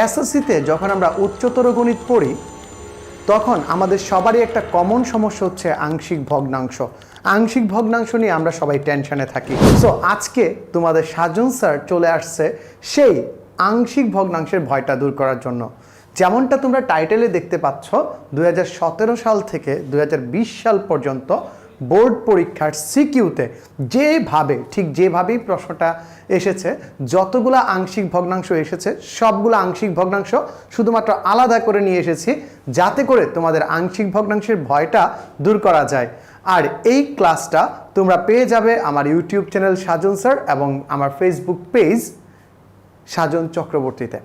এসএসসিতে যখন আমরা উচ্চতর গণিত পড়ি তখন আমাদের সবারই একটা কমন সমস্যা হচ্ছে আংশিক ভগ্নাংশ। আংশিক ভগ্নাংশ নিয়ে আমরা সবাই টেনশনে থাকি। সো আজকে তোমাদের সাজন স্যার চলে আসছে সেই আংশিক ভগ্নাংশের ভয়টা দূর করার জন্য। যেমনটা তোমরা টাইটেলে দেখতে পাচ্ছ 2017 সাল থেকে 2020 সাল পর্যন্ত বোর্ড পরীক্ষার সিকিউতে যেভাবেই প্রশ্নটা এসেছে, যতগুলো আংশিক ভগ্নাংশ এসেছে সবগুলো আংশিক ভগ্নাংশ শুধুমাত্র আলাদা করে নিয়ে এসেছি যাতে করে তোমাদের আংশিক ভগ্নাংশের ভয়টা দূর করা যায়। আর এই ক্লাসটা তোমরা পেয়ে যাবে আমার ইউটিউব চ্যানেল সাজন স্যার এবং আমার ফেসবুক পেজ সাজন চক্রবর্তীতে।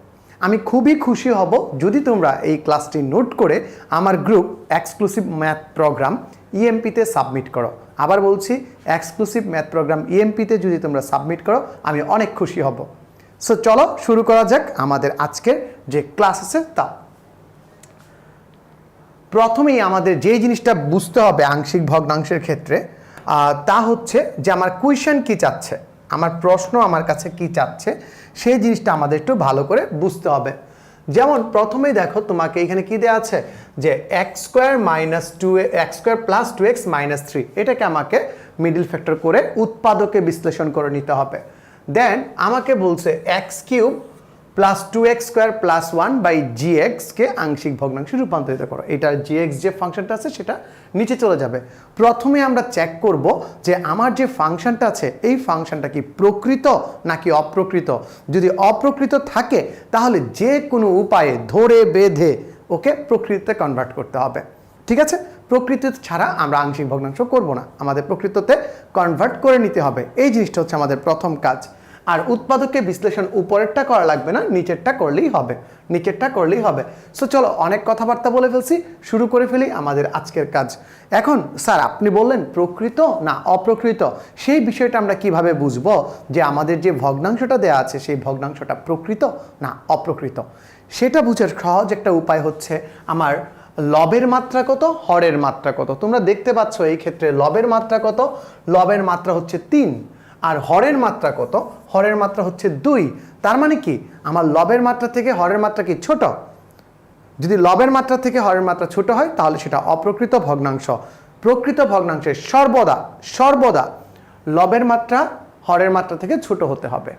আমি খুবই খুশি হব যদি তোমরা এই ক্লাসটি নোট করে আমার গ্রুপ এক্সক্লুসিভ ম্যাথ প্রোগ্রাম ইএমপিতে সাবমিট করো। আবার বলছি, এক্সক্লুসিভ ম্যাথ প্রোগ্রাম ইএমপিতে যদি তোমরা সাবমিট করো আমি অনেক খুশি হব। সো চলো শুরু করা যাক আমাদের আজকের যে ক্লাস আছে তা। প্রথমেই আমাদের যে জিনিসটা বুঝতে হবে আংশিক ভগ্নাংশের ক্ষেত্রে তা হচ্ছে যে আমার কোয়েশ্চেন কি চাচ্ছে, আমার প্রশ্ন আমার কাছে কি চাচ্ছে সেই জিনিসটা আমাদের একটু ভালো করে বুঝতে হবে। যেমন প্রথমেই দেখো তোমাকে এখানে কি দেওয়া আছে যে x square plus 2x minus 3, এটাকে আমাকে মিডল ফ্যাক্টর করে উৎপাদকে বিশ্লেষণ করে নিতে হবে। দেন আমাকে বলছে x cube plus 2x square plus 1/gx কে আংশিক ভগ্নাংশে রূপান্তরিত করো। এটার gx যে ফাংশনটা আছে সেটা নিচে চলে যাবে। প্রথমে আমরা চেক করব যে আমার যে ফাংশনটা আছে এই ফাংশনটা কি প্রকৃত নাকি অপ্রকৃত। যদি অপ্রকৃত থাকে তাহলে যে কোনো উপায়ে ধরে বেঁধে ওকে প্রকৃতিতে কনভার্ট করতে হবে। ঠিক আছে, প্রকৃতি ছাড়া আমরা আংশিক ভগ্নাংশ করব না, আমাদের প্রকৃততে কনভার্ট করে নিতে হবে। এই জিনিসটা হচ্ছে আমাদের প্রথম কাজ। আর উৎপাদকে বিশ্লেষণ উপরেরটা করা লাগবে না, নিচেরটা করলেই হবে। সো চলো অনেক কথাবার্তা বলে ফেলছি, শুরু করে ফেলি আমাদের আজকের কাজ। এখন স্যার আপনি বললেন প্রকৃত না অপ্রকৃত, সেই বিষয়টা আমরা কিভাবে বুঝবো যে আমাদের যে ভগ্নাংশটা দেওয়া আছে সেই ভগ্নাংশটা প্রকৃত না অপ্রকৃত। সেটা বুঝার সহজ একটা উপায় হচ্ছে আমার লবের মাত্রা কত, হরের মাত্রা কত। তোমরা দেখতে পাচ্ছ এই ক্ষেত্রে লবের মাত্রা কত, লবের মাত্রা হচ্ছে 3, আর হরের মাত্রা কত, হরের মাত্রা হচ্ছে 2। তার মানে কি আমার লবের মাত্রা থেকে হরের মাত্রা কি ছোট। যদি লবের মাত্রা থেকে হরের মাত্রা ছোট হয় তাহলে সেটা অপ্রকৃত ভগ্নাংশ। প্রকৃত ভগ্নাংশে সর্বদা লবের মাত্রা হরের মাত্রা থেকে ছোট হতে হবে।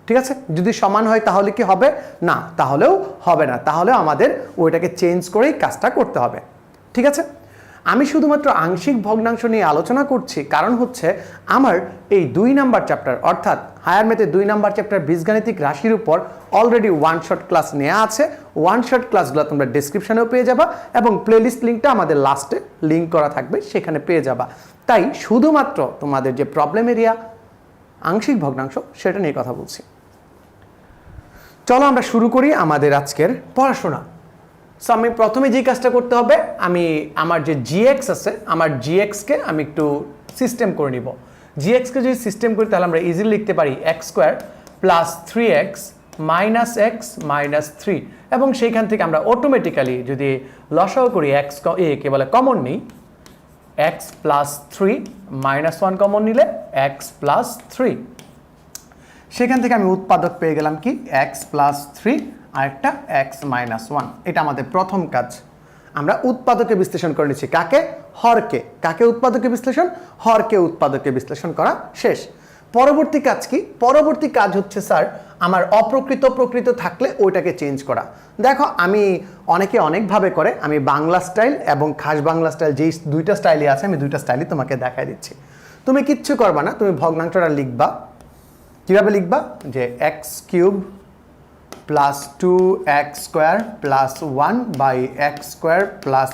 ঠিক আছে, যদি সমান হয় তাহলে কি হবে না, তাহলেও হবে না, তাহলে আমাদের ওইটাকে চেঞ্জ করেই কাজটা করতে হবে। ঠিক আছে, আমি শুধুমাত্র আংশিক ভগ্নাংশ নিয়ে আলোচনা করছি কারণ হচ্ছে আমার এই 2 নাম্বার চ্যাপ্টার অর্থাৎ হায়ার ম্যাথে 2 নাম্বার চ্যাপ্টার বীজগাণিতিক রাশির উপর অলরেডি ওয়ান শট ক্লাস নেওয়া আছে। ওয়ান শট ক্লাসগুলো তোমরা ডেসক্রিপশনেও পেয়ে যাবা এবং প্লেলিস্ট লিঙ্কটা আমাদের লাস্টে লিঙ্ক করা থাকবে, সেখানে পেয়ে যাবা। তাই শুধুমাত্র তোমাদের যে প্রবলেম এরিয়া আংশিক ভগ্নাংশ সেটা নিয়ে কথা বলছি। চলো আমরা শুরু করি আমাদের আজকের পড়াশোনা। সো আমি প্রথমে যে কাজটা করতে হবে, আমি আমার যে gx আছে আমার gx-কে আমি একটু সিস্টেম করে নিব। gx-কে যদি সিস্টেম করি তাহলে আমরা ইজিলি লিখতে পারি x square plus 3x minus x minus 3, এবং সেইখান থেকে আমরা অটোমেটিক্যালি যদি লসাও করি কে বলে কমন নিই, এক্স প্লাস 3 মাইনাস 1 কমন নিলে এক্স প্লাস 3, সেখান থেকে আমি উৎপাদক পেয়ে গেলাম কি এক্স প্লাস 3 আর একটা এক্স মাইনাস 1। এটা আমাদের প্রথম কাজ। আমরা উৎপাদকে বিশ্লেষণ করে নিচ্ছি কাকে, হরকে। কাকে উৎপাদকে বিশ্লেষণ, হরকে উৎপাদকে বিশ্লেষণ করা শেষ। পরবর্তী কাজ কি, পরবর্তী কাজ হচ্ছে স্যার আমার অপ্রকৃত প্রকৃত থাকলে ওইটাকে চেঞ্জ করা। দেখো আমি অনেকে অনেকভাবে করে, আমি বাংলা স্টাইল এবং খাস বাংলা স্টাইল যেই 2টা স্টাইলই আছে আমি 2টা স্টাইলই তোমাকে দেখাই দিচ্ছি। তুমি কিচ্ছু করবা না, তুমি ভগ্নাংশটা লিখবা। কিভাবে লিখবা যে x cube plus 2x square plus 1/x square plus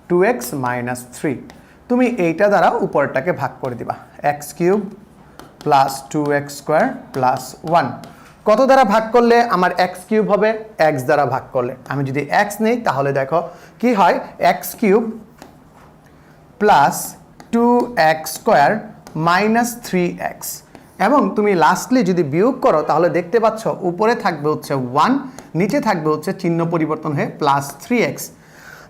2x minus 3। তুমি এইটা দ্বারা উপরটাকে ভাগ করে দিবা, x cube plus 2x square plus 1। কত দ্বারা ভাগ করলে আমার এক্স কিউব হবে, এক্স দ্বারা ভাগ করলে। আমি যদি এক্স নেই তাহলে দেখো কি হয়, x cube plus 2x square minus 3x, এবং তুমি লাস্টলি যদি বিয়োগ করো তাহলে দেখতে পাচ্ছ উপরে থাকবে হচ্ছে 1, নিচে থাকবে হচ্ছে চিহ্ন পরিবর্তন হয়ে প্লাস 3x।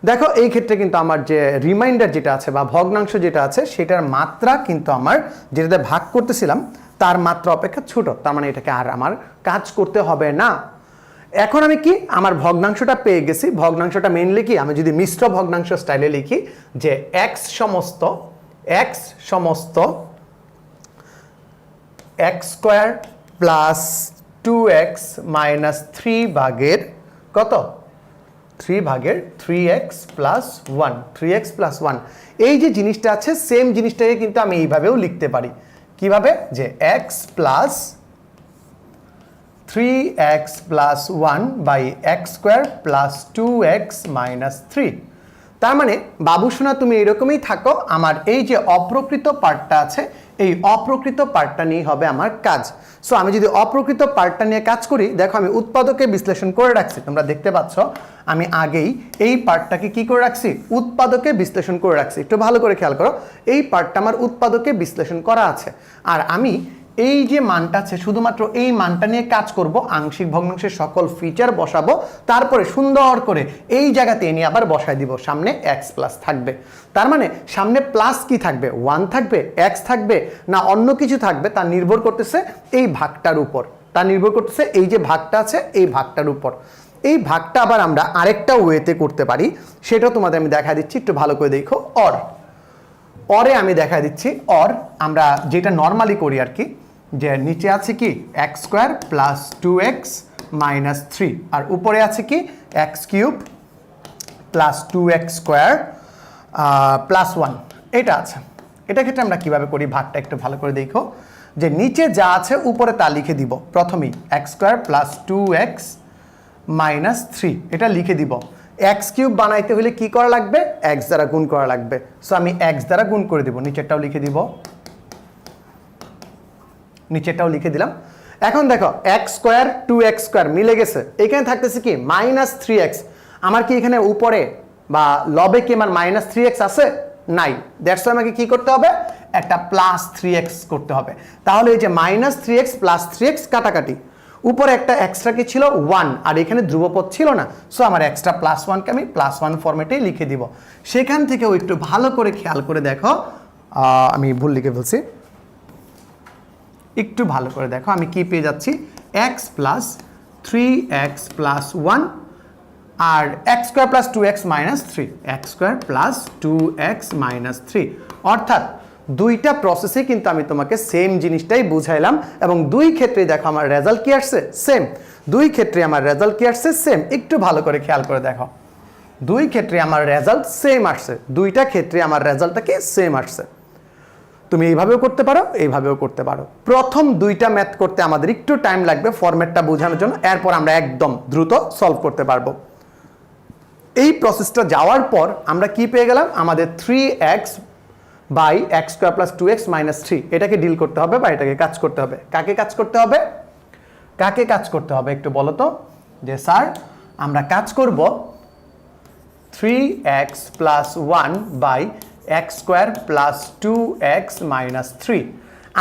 দেখো এই ক্ষেত্রে কিন্তু আমার যে রিমাইন্ডার যেটা আছে বা ভগ্নাংশ যেটা আছে সেটার মাত্রা কিন্তু আমার যেটাতে ভাগ করতেছিলাম তার মাত্রা অপেক্ষা ছোট, তার মানে এটাকে আর আমার কাজ করতে হবে না। এখন আমি কি আমার ভগ্নাংশটা পেয়ে গেছি। ভগ্নাংশটা মেইনলি কি, আমি যদি মিশ্র ভগ্নাংশ স্টাইলে লিখি যে x সমস্ত x square plus 2x minus 3 ভাগের কত, 3 ভাগের 3x প্লাস 1, 3x প্লাস 1, এই যে জিনিসটা আছে সেম জিনিসটাকে কিন্তু আমি এইভাবেও লিখতে পারি। কিভাবে, যে x plus 3x plus 1 by x square plus 2x minus 3। তার মানে বাবুসোনা তুমি এরকমই থাকো, আমার এই যে অপ্রকৃত পার্টটা আছে এই অপ্রকৃত পার্টটা নিয়ে হবে আমার কাজ। সো আমি যদি অপ্রকৃত পার্টটা নিয়ে কাজ করি, দেখো আমি উৎপাদকে বিশ্লেষণ করে রাখছি, তোমরা দেখতে পাচ্ছ আমি আগেই এই পার্টটাকে কি করে রাখছি, উৎপাদকে বিশ্লেষণ করে রাখছি। একটু ভালো করে খেয়াল করো, এই পার্টটা আমার উৎপাদকে বিশ্লেষণ করা আছে, আর আমি এই যে মানটা আছে শুধুমাত্র এই মানটা নিয়ে কাজ করব, আংশিক ভগ্নাংশের সকল ফিচার বসাবো, তারপরে সুন্দর করে এই জায়গাতে এনে আবার বসায় দিব, সামনে x প্লাস থাকবে। তার মানে সামনে প্লাস কি থাকবে, 1 থাকবে, x থাকবে, না অন্য কিছু থাকবে, তা নির্ভর করতেছে এই ভাগটার উপর, তা নির্ভর করতেছে এই যে ভাগটা আছে এই ভাগটার উপর। এই ভাগটা আবার আমরা আরেকটা ওয়েতে করতে পারি, সেটাও তোমাদের আমি দেখা দিচ্ছি, একটু ভালো করে দেখো। অরে আমি দেখা দিচ্ছি, আমরা যেটা নর্মালি করি আর কি, যে নিচে আছে কি x square plus 2x minus 3, আর উপরে আছে কি x cube plus 2x square plus 1, এটা আছে। এটা ক্ষেত্রে আমরা কিভাবে করি, ভাগটা একটু ভালো করে দেখো, যে নিচে যা আছে উপরে তা লিখে দিব। প্রথমেই x square plus 2x minus 3 এটা লিখে দিব। x কিউব বানাইতে হলে কি করা লাগবে, x দ্বারা গুণ করা লাগবে। সো আমি x দ্বারা গুণ করে দিব, নিচেরটাও লিখে দিব, নিচেরটাও লিখে দিলাম। এখন দেখো x স্কোয়ার 2x স্কোয়ার মিলে গেছে, এখানে থাকতেছে কি মাইনাস 3x। আমার কি এখানে উপরে বা লবে কি আমার মাইনাস 3x আছে, নাই, দ্যাটস আমাকে কি করতে হবে, একটা প্লাস 3x করতে হবে। তাহলে এই যে মাইনাস 3x প্লাস 3x কাটাকাটি, উপরে একটা এক্সট্রা কি ছিল 1, আর এখানে ধ্রুবপদ ছিল না, সো আমার এক্সট্রা প্লাস 1কে আমি প্লাস 1 ফরম্যাটেই লিখে দিব। সেখান থেকেও একটু ভালো করে খেয়াল করে দেখো, আমি ভুল লিখে ফেলছি, একটু ভালো করে দেখো আমি কি পেয়ে যাচ্ছি, x প্লাস 3x প্লাস 1 আর x square plus 2x minus 3, x square plus 2x minus 3, অর্থাৎ দুইটা প্রসেসে কিন্তু আমি তোমাকে সেম জিনিসটাই বুঝাইলাম, এবং দুই ক্ষেত্রেই দেখো আমার রেজাল্ট কি আসছে, সেম। দুই ক্ষেত্রে আমার রেজাল্ট কি আসছে, সেম। একটু ভালো করে খেয়াল করে দেখো, দুই ক্ষেত্রে আমার রেজাল্ট সেম আসছে, দুইটা ক্ষেত্রে আমার রেজাল্টটা কি সেম আসছে। তুমি এইভাবেও করতে পারো, এইভাবেও করতে পারো। প্রথম দুইটা ম্যাথ করতে আমাদের একটু টাইম লাগবে ফরম্যাটটা বোঝানোর জন্য, এরপর আমরা একদম দ্রুত সলভ করতে পারবো। এই প্রসেসটা যাওয়ার পর আমরা কি পেয়ে গেলাম, আমাদের 3x by x square plus 2x minus 3, এটাকে ডিল করতে হবে বা এটাকে কাজ করতে হবে। কাকে কাজ করতে হবে, কাকে কাজ করতে হবে একটু বলো তো, যে স্যার আমরা কাজ করব 3x plus 1 by x square plus 2x minus 3।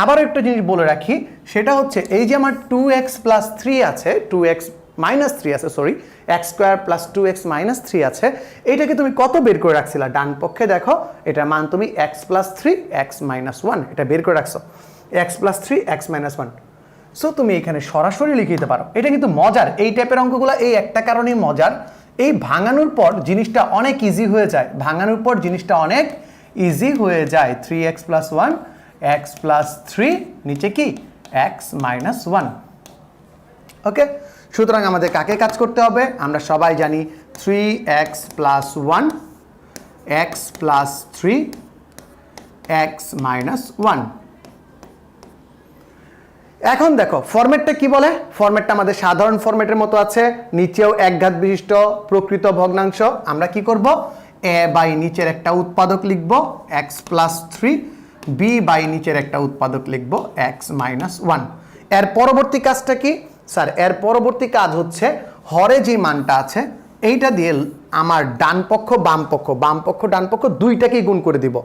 আবার একটা জিনিস বলে রাখি, সেটা হচ্ছে এই যে আমার 2x প্লাস 3 আছে, 2x মাইনাস 3 আছে, sorry, x square plus 2x minus 3 আছে, এইটাকে তুমি কত বের করে রাখছিলা, ডান পক্ষে দেখো এটার মান তুমি x প্লাস 3 x মাইনাস 1 এটা বের করে রাখছো, x plus 3 x minus 1। So তুমি এখানে সরাসরি লিখে দিতে পারো। এটা কিন্তু মজার, এই টাইপের অঙ্কগুলো এই একটা কারণেই মজার, এই ভাঙানোর পর জিনিসটা অনেক ইজি হয়ে যায়, ভাঙানোর পর জিনিসটা অনেক ইজি হয়ে যায়। 3x প্লাস 1 x প্লাস 3 নিচে কি x মাইনাস 1। ওকে, সুতরাং আমাদের কাকে কাজ করতে হবে, আমরা সবাই জানি 3x plus 1 x plus 3 x minus 1। এখন দেখো ফরম্যাটটা কি বলে, ফরম্যাটটা আমাদের সাধারণ ফরম্যাটের মতো আছে, নিচেও এক ঘাত বিশিষ্ট প্রকৃত ভগ্নাংশ। আমরা কি করব, a বাই নিচের একটা উৎপাদক লিখব x প্লাস 3, b বাই নিচের একটা উৎপাদক লিখব x মাইনাস 1। এর পরবর্তী কাজটা কি স্যার, এর পরবর্তী কাজ হচ্ছে হরে যে মানটা আছে এইটা দিয়ে আমার ডান পক্ষ বাম পক্ষ, বাম পক্ষ ডান পক্ষ দুইটাকেই গুণ করে দিব,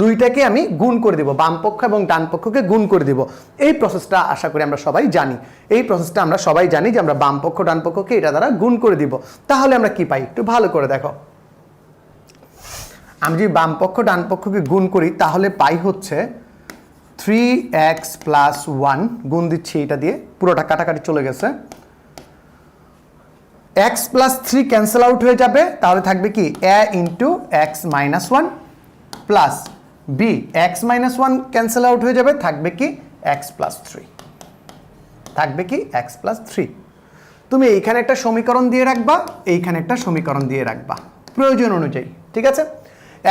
দুইটাকে আমি গুণ করে দিব, বাম পক্ষ এবং ডান পক্ষকে গুণ করে দিব। এই প্রসেসটা আশা করি আমরা সবাই জানি, এই প্রসেসটা আমরা সবাই জানি যে আমরা বাম পক্ষ ডান পক্ষকে এটা দ্বারা গুণ করে দিব। তাহলে আমরা কি পাই, একটু ভালো করে দেখো, আমি যদি বাম পক্ষ ডান পক্ষকে গুণ করি তাহলে পাই হচ্ছে 3x প্লাস 1, গুণ দিচ্ছি এটা দিয়ে, পুরোটা কাটাকাটি চলে গেছে, x plus three cancel out হয়ে যাবে, তাহলে থাকবে কি a into x minus one plus b x minus one cancel out হয়ে যাবে, থাকবে কি এক্স প্লাস থ্রি, থাকবে কি এক্স প্লাস থ্রি। তুমি এইখানে একটা সমীকরণ দিয়ে রাখবা, এইখানে একটা সমীকরণ দিয়ে রাখবা প্রয়োজন অনুযায়ী, ঠিক আছে।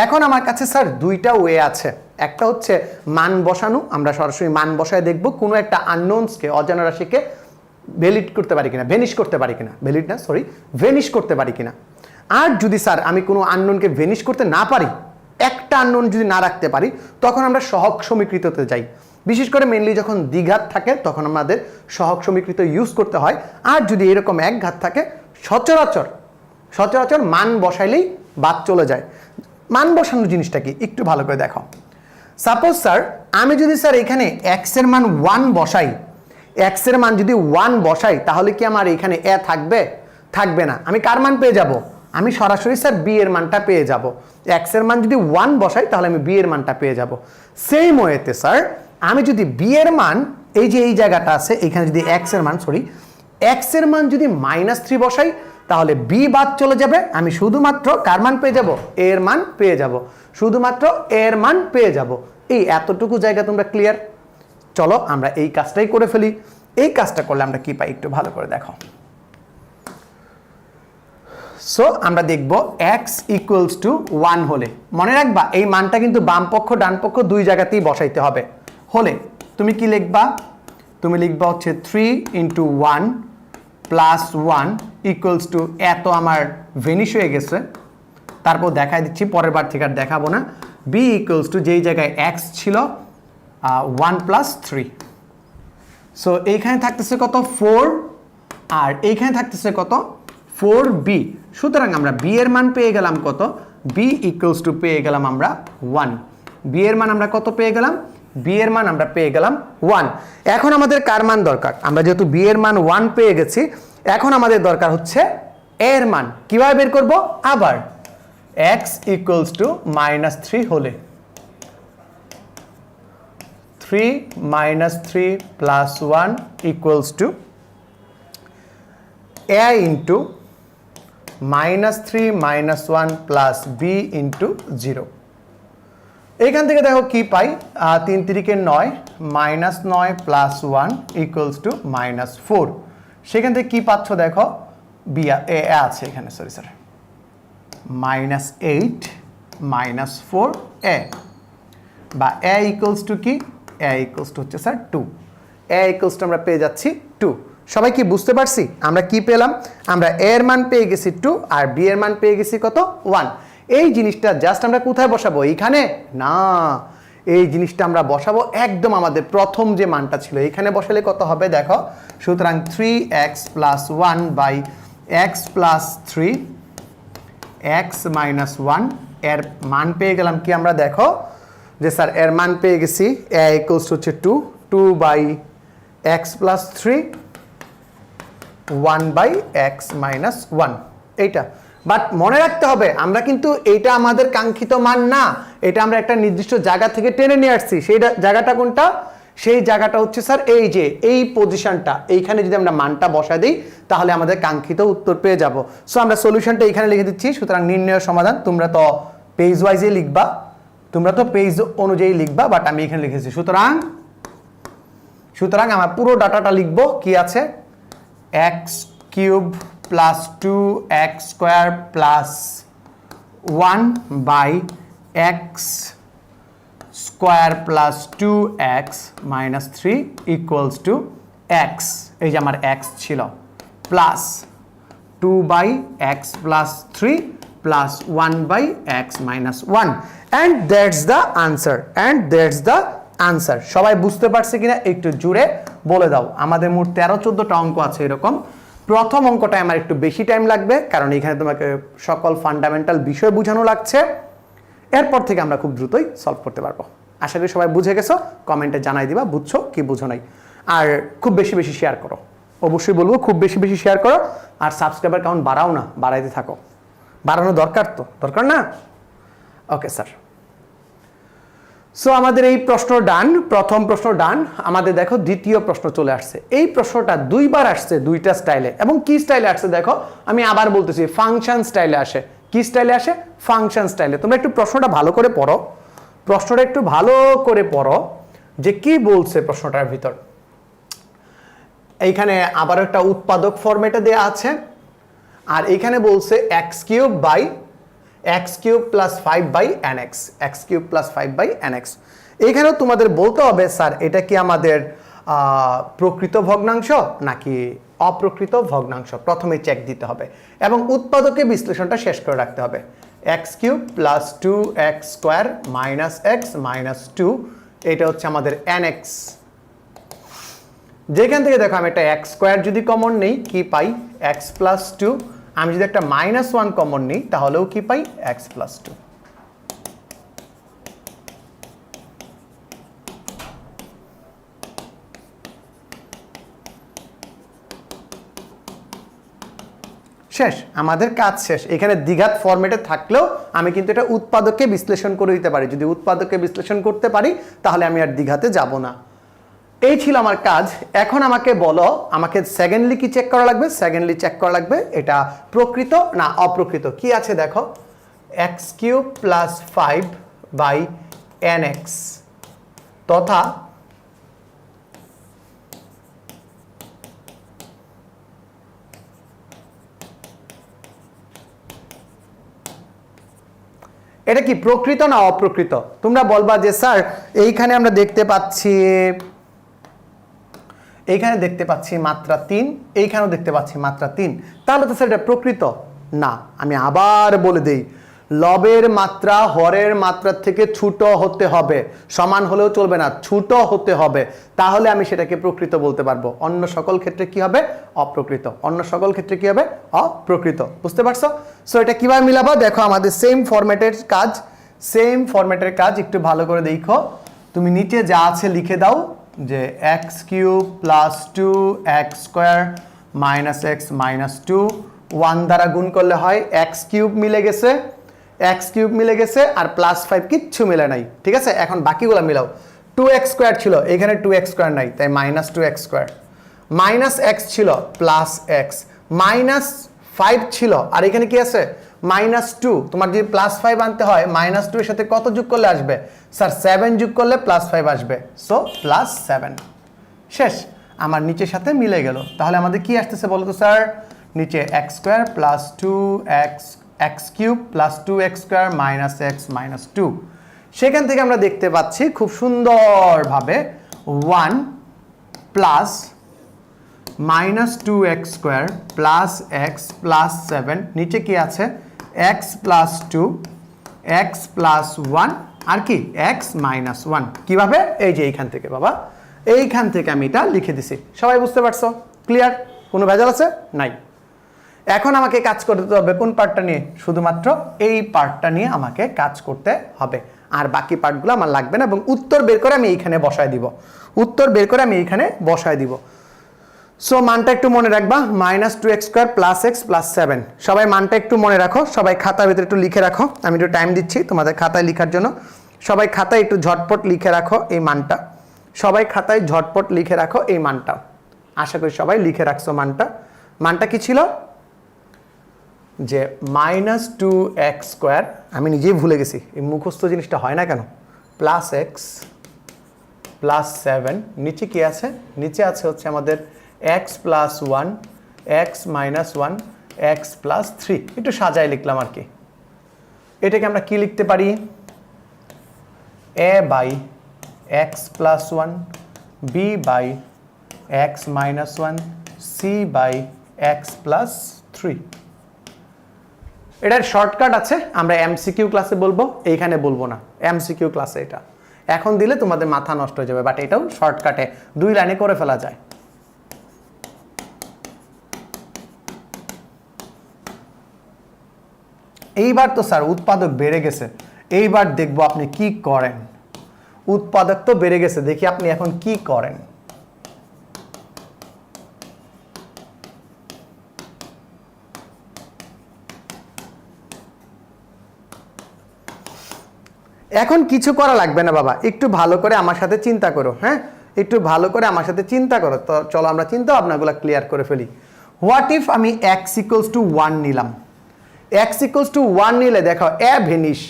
এখন আমার কাছে স্যার দুইটা ওয়ে আছে, একটা হচ্ছে মান বসানো, আমরা সরাসরি মান বসায় দেখব কোনো একটা আননোনসকে, অজানা রাশিকে ভ্যালিড করতে পারি কিনা, ভেনিশ করতে পারি কিনা, ভ্যালিড না সরি ভেনিশ করতে পারি কিনা। আর যদি স্যার আমি কোনো আননোনকে ভেনিশ করতে না পারি, একটা আননোন যদি না রাখতে পারি, তখন আমরা সহগ সমীকৃততে যাই। বিশেষ করে মেনলি যখন দ্বিঘাত থাকে তখন আমাদের সহগ সমীকৃত ইউজ করতে হয়। আর যদি এরকম এক ঘাত থাকে, সচরাচর সচরাচর মান বসাইলেই বাদ চলে যায়। মান বসানোর জিনিসটা কি একটু ভালো করে দেখো। সাপোজ স্যার আমি যদি স্যার এখানে এক্স এর মান 1 বসাই, এক্স এর মান যদি 1 বসাই, তাহলে কি আমার এখানে এ থাকবে? থাকবে না। আমি কার মান পেয়ে যাব? আমি সরাসরি স্যার বি এর মানটা পেয়ে যাব। এক্স এর মান যদি 1 বসাই তাহলে আমি বি এর মানটা পেয়ে যাব। সেম ওয়েতে স্যার আমি যদি বি এর মান, এই যে এই জায়গাটা আছে এখানে যদি এক্স এর মান এক্স এর মান যদি -3 বসাই, তাহলে বি বাদ চলে যাবে, আমি শুধুমাত্র কার মান পেয়ে যাব? এ এর মান পেয়ে যাব, শুধুমাত্র এ এর মান পেয়ে যাব। এই এতটুকু জায়গা তোমরা ক্লিয়ার? চলো আমরা এই কাজটাই করে ফেলি। এই কাজটা করলে আমরা কি পাই একটু ভালো করে দেখো। সো আমরা দেখব x ইকুয়ালস টু 1 হলে, মনে রাখবা এই মানটা কিন্তু বাম পক্ষ ডান পক্ষ দুই জায়গাতেই বসাইতে হবে। হলে তুমি কি লিখবা? তুমি লিখবা হচ্ছে 3 × 1 + 1 ইকুয়ালস টু, এত আমার ভেনিশ হয়ে গেছে, তারপর দেখাই দিচ্ছি, পরের বার থেকে আর দেখাবো না। b ইকুয়ালস টু যেই জায়গায় x ছিল 1 + 3। সো এইখানে থাকতেছে কত? 4, আর এইখানে থাকতেছে কত? 4b। সুতরাং আমরা b এর মান পেয়ে গেলাম কত? b ইকুয়ালস টু পেয়ে গেলাম আমরা 1। b এর মান আমরা কত পেয়ে গেলাম? b এর মান আমরা পেয়ে গেলাম 1। এখন আমাদের কার মান দরকার? আমরা যেহেতু b এর মান 1 পেয়ে গেছি, এখন আমাদের দরকার হচ্ছে a এর মান। কিভাবে বের করব? আবার x ইকুয়ালস টু -3 হলে, 3 - 3 + 1 equals to a into -3 - 1 plus b into 0। এইখান থেকে দেখো কি পাই? 3 × 9, -9 + 1 ইকুয়ালস টু -4। সেখান থেকে কি পাচ্ছ দেখো? b এ আছে এখানে, সরি স্যার, -8 - 4a, বা a ইকুয়ালস টু কি? a ইকুয়ালস টু হচ্ছে স্যার 2। a ইকুয়ালস টু আমরা পেয়ে যাচ্ছি 2। সবাই কি বুঝতে পারছি আমরা কি পেলাম? আমরা a এর মান পেয়ে গেছি 2 আর b এর মান পেয়ে গেছি কত? 1। এই জিনিসটা জাস্ট আমরা কোথায় বসাবো? এইখানে না, এই জিনিসটা আমরা বসাবো একদম আমাদের প্রথম যে মানটা ছিল এইখানে বসালে কত হবে দেখো। সুতরাং 3x + 1 / x + 3 x - 1 এর মান পেয়ে গেলাম কি আমরা? দেখো যে স্যার এর মান পেয়ে গেছি a ইকুয়ালস হচ্ছে 2, 2 / x + 3 1 / x - 1, এইটা। বাট মনে রাখতে হবে আমরা কিন্তু এইটা আমাদের কাঙ্ক্ষিত মান না, এটা আমরা একটা নির্দিষ্ট জায়গা থেকে টেনে নিয়ে আসছি। সেই জায়গাটা কোনটা? সেই জায়গাটা হচ্ছে স্যার এই যে এই পজিশনটা, এইখানে যদি আমরা মানটা বসায় দিই তাহলে আমাদের কাঙ্ক্ষিত উত্তর পেয়ে যাব। সো আমরা সলিউশনটা এখানে লিখে দিচ্ছি। সুতরাং নির্ণয় সমাধান তোমরা তো পেজ ওয়াইজে লিখবা, তোমরা তো পেজ অনুযায়ী লিখবা, বাট আমি এখানে লিখেছি। সুতরাং আমার পুরো ডাটাটা লিখবো কি আছে? x³ + 2x² + 1 / x² + 2x - 3 equals to x, এই যে আমার x ছিল, plus 2 / x + 3 + 1 / x - 1, and that's the answer, and that's the answer. সবাই বুঝতে পারছে কিনা একটু জুড়ে বলে দাও। আমাদের মোট 13-14টা অঙ্ক আছে এরকম। প্রথম অঙ্কটায় আমার একটু বেশি টাইম লাগবে, কারণ এখানে তোমাকে সকল ফান্ডামেন্টাল বিষয় বোঝানো লাগছে। এরপর থেকে আমরা খুব দ্রুতই সলভ করতে পারবো। আশা করি সবাই বুঝে গেছো, কমেন্টে জানাই দিবা বুঝছো কি বুঝো নাই। আর খুব বেশি বেশি শেয়ার করো, অবশ্যই বলবো খুব বেশি বেশি শেয়ার করো। আর সাবস্ক্রাইবার কাউন্ট বাড়াও না, বাড়াইতে থাকো, বাড়ানো দরকার তো, দরকার না? Okay sir. সো আমাদের এই প্রশ্ন ডান, প্রথম প্রশ্ন ডান। আমাদের দেখো দ্বিতীয় প্রশ্ন চলে আসছে। এই প্রশ্নটা দুইবার আসছে দুইটা স্টাইলে, এবং কি স্টাইলে আসছে দেখো, আমি আবার বলতেছি ফাংশন স্টাইলে আসে। কি স্টাইলে আসে? ফাংশন স্টাইলে। তোমরা একটু প্রশ্নটা ভালো করে পড়ো, প্রশ্নটা একটু ভালো করে পড়ো যে কি বলছে প্রশ্নটার ভিতর। এইখানে আবার একটা উৎপাদক ফরম্যাটে দেয়া আছে, আর এইখানে বলছে x cube by x cube plus 5/nx, x cube plus 5/nx। এইখানেও তোমাদের বলতে হবে স্যার এটা কি আমাদের প্রকৃত ভগ্নাংশ নাকি অপ্রকৃত ভগ্নাংশ, প্রথমে চেক দিতে হবে এবং উৎপাদকে বিশ্লেষণটা শেষ করে রাখতে হবে। X cube plus 2x square minus x minus 2, এটা হচ্ছে আমাদের nx। যেখান থেকে দেখো আমি একটা এক্স স্কোয়ার যদি কমন নেই কি পাই? X plus 2। আমি যদি একটা -1 কমন নিই তাহলেও কি পাই? X plus 2। শেষ, আমাদের কাজ শেষ। এখানে দ্বিঘাত ফরম্যাটে থাকলেও আমি কিন্তু এটা উৎপাদককে বিশ্লেষণ করে দিতে পারি। যদি উৎপাদককে বিশ্লেষণ করতে পারি তাহলে আমি আর দ্বিঘাতে যাব না। এই ছিল আমার কাজ। এখন আমাকে বলো, আমাকে সেকেন্ডলি কি চেক করা লাগবে? সেকেন্ডলি চেক করা লাগবে এটা প্রকৃত না অপ্রকৃত। কি আছে দেখো, এক্স কিউব প্লাস 5/nx তথা এটা কি প্রকৃত না অপ্রকৃত? তোমরা বলবা যে স্যার এইখানে আমরা দেখতে পাচ্ছি, এইখানে দেখতে পাচ্ছি মাত্রা 3, এইখানেও দেখতে পাচ্ছি মাত্রা 3, তাহলে তো স্যার এটা প্রকৃত না। আমি আবার বলে দেই, লবের মাত্রা হরের মাত্রার থেকে ছোট হতে হবে, সমান হলেও চলবে না, ছোট হতে হবে, তাহলে আমি সেটাকে প্রকৃত বলতে পারবো। অন্য সকল ক্ষেত্রে কি হবে? অপ্রকৃত। অন্য সকল ক্ষেত্রে কি হবে? অপ্রকৃত। বুঝতে পারছো? সো এটা কিভাবে মিলাবো? দেখো আমাদের সেম ফরম্যাটের কাজ, সেম ফরম্যাটের কাজ একটু ভালো করে দেখো। তুমি নিচে যা আছে লিখে দাও যে x cube plus 2x square minus x minus 2, 1 দ্বারা গুণ করলে হয় এক্স কিউব মিলে গেছে, এক্স কিউব মিলে গেছে, আর প্লাস 5 কিচ্ছু মিলে নাই। ঠিক আছে, এখন বাকিগুলো মিলাও। 2x স্কোয়ার ছিল, এখানে 2x স্কোয়ার নাই, তাই minus 2x square. Minus x ছিল প্লাস এক্স, মাইনাস 5 ছিল, আর এখানে কি আছে? মাইনাস 2। তোমার যদি প্লাস 5 আনতে হয় মাইনাস 2 এর সাথে কত যোগ করলে আসবে? স্যার 7 যোগ করলে প্লাস 5 আসবে, সো প্লাস 7। শেষ, আমার নিচের সাথে মিলে গেল। তাহলে আমাদের কি আসতেছে বলো তো স্যার? নিচে x square plus 2x x cube plus 2x square minus x minus 2। সেখান থেকে আমরা দেখতে পাচ্ছি খুব সুন্দরভাবে 1 plus minus 2x square plus x plus 7, নিচে কি আছে? এক্স প্লাস 2 এক্স প্লাস 1 আর কি এক্স মাইনাস 1। কিভাবে? এই যে এইখান থেকে বাবা, এইখান থেকে আমি এটা লিখে দিছি। সবাই বুঝতে পারছো? ক্লিয়ার? কোনো ভেজাল আছে? নাই। এখন আমাকে কাজ করতে হবে কোন পার্টটা নিয়ে? শুধুমাত্র এই পার্টটা নিয়ে আমাকে কাজ করতে হবে, আর বাকি পার্টগুলো আমার লাগবে না। এবং উত্তর বের করে আমি এইখানে বসায় দিব, উত্তর বের করে আমি এইখানে বসায় দিব। সো মানটা একটু মনে রাখবা, minus 2x square plus x plus 7। সবাই মানটা একটু মনে রাখো, সবাই খাতার ভিতরে একটু লিখে রাখো। আমি একটু টাইম দিচ্ছি তোমাদের খাতায় লেখার জন্য। সবাই খাতায় একটু ঝটপট লিখে রাখো এই মানটা, সবাই খাতায় ঝটপট লিখে রাখো এই মানটা। আশা করি সবাই লিখে রাখছো মানটা। মানটা কি ছিল? যে মাইনাস 2x স্কোয়ার, আমি নিজেই ভুলে গেছি, এই মুখস্থ জিনিসটা হয় না কেন, প্লাস এক্স প্লাস 7, নিচে কি আছে? নিচে আছে হচ্ছে আমাদের x plus 1 x minus 1 x plus 3। একটু সাজাই লিখলাম আর কি। এটাকে আমরা কি লিখতে পারি? A by x plus 1, b by x minus 1, c by x plus 3। এটার শর্টকাট আছে, আমরা এমসিকিউ ক্লাসে বলবো, এইখানে বলবো না। এমসিকিউ ক্লাসে এটা এখন দিলে তোমাদের মাথা নষ্ট হয়ে যাবে, বাট এটাও শর্টকাটে 2 লাইনে করে ফেলা যায়। এইবার তো স্যার উৎপাদক বেড়ে গেছে, এইবার দেখবো আপনি কি করেন। উৎপাদক তো বেড়ে গেছে, দেখি আপনি এখন কি করেন। এখন কিছু করা লাগবে না বাবা, একটু ভালো করে আমার সাথে চিন্তা করো। হ্যাঁ, একটু ভালো করে আমার সাথে চিন্তা করো। তো চলো আমরা চিন্তা ভাবনাগুলো ক্লিয়ার করে ফেলি। হোয়াট ইফ আমি x = 1 নিলাম? x = 1 নিলে দেখো a ভেনিশ,